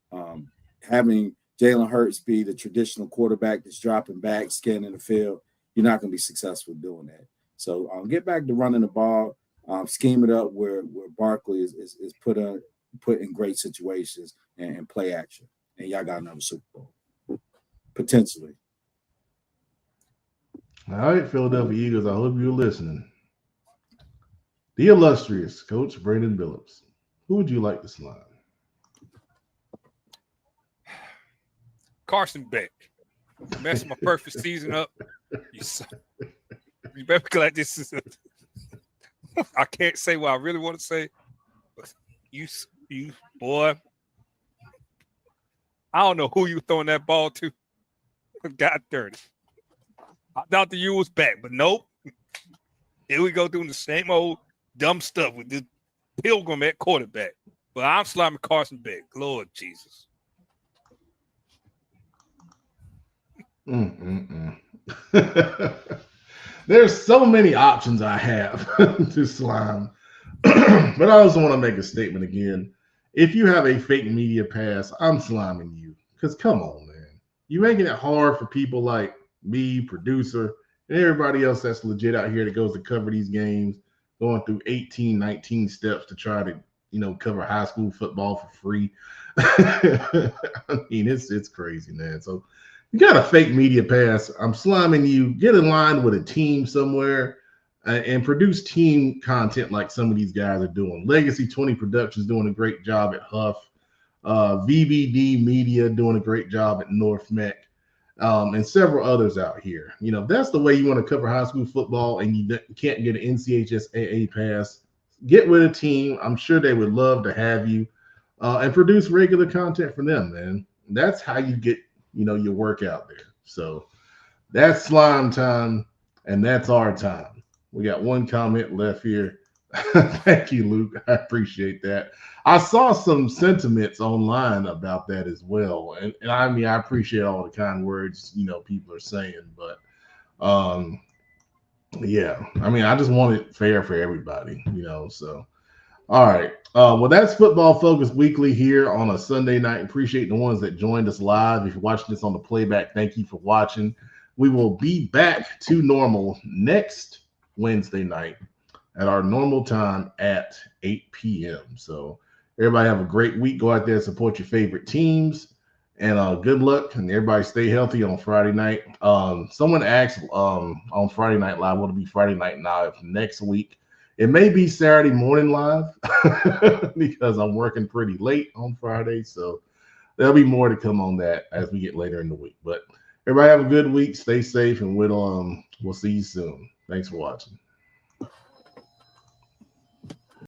Having Jalen Hurts be the traditional quarterback that's dropping back, scanning the field, you're not going to be successful doing that. So get back to running the ball, scheme it up where Barkley is put in great situations and play action. And y'all got another Super Bowl, potentially. All right, Philadelphia Eagles, I hope you're listening. The illustrious Coach Brandon Billups, who would you like to slime? Carson Beck. You messed my perfect season up. You better be glad this is I can't say what I really want to say. But you boy. I don't know who you throwing that ball to. Got dirty. I thought the U was back, but nope. Here we go doing the same old dumb stuff with this Pilgrim at quarterback. But I'm slamming Carson Beck. Lord Jesus. There's so many options I have to slime. But I also want to make a statement again. If you have a fake media pass, I'm sliming you. Because come on, man. You're making it hard for people like me, producer, and everybody else that's legit out here that goes to cover these games, going through 18, 19 steps to try to, cover high school football for free. I mean, it's crazy, man. So you got a fake media pass. I'm sliming you. Get in line with a team somewhere and produce team content like some of these guys are doing. Legacy 20 Productions doing a great job at Huff. VBD Media doing a great job at North Mech. And several others out here. That's the way you want to cover high school football and you can't get an NCHSAA pass. get with a team. I'm sure they would love to have you and produce regular content for them, man. That's how you get, your work out there. So that's slime time, and that's our time. We got one comment left here. Thank you, Luke. I appreciate that. I saw some sentiments online about that as well. And I mean, I appreciate all the kind words, people are saying, but yeah, I mean, I just want it fair for everybody, so. All right. Well, that's Football Focus Weekly here on a Sunday night. Appreciate the ones that joined us live. If you're watching this on the playback, thank you for watching. We will be back to normal next Wednesday night at our normal time at 8 p.m. So everybody have a great week. Go out there and support your favorite teams. And good luck. And everybody stay healthy on Friday night. Someone asked on Friday Night Live, will it be Friday Night Live next week? It may be Saturday morning live because I'm working pretty late on Friday. So there'll be more to come on that as we get later in the week. But everybody have a good week. Stay safe, and we'll see you soon. Thanks for watching.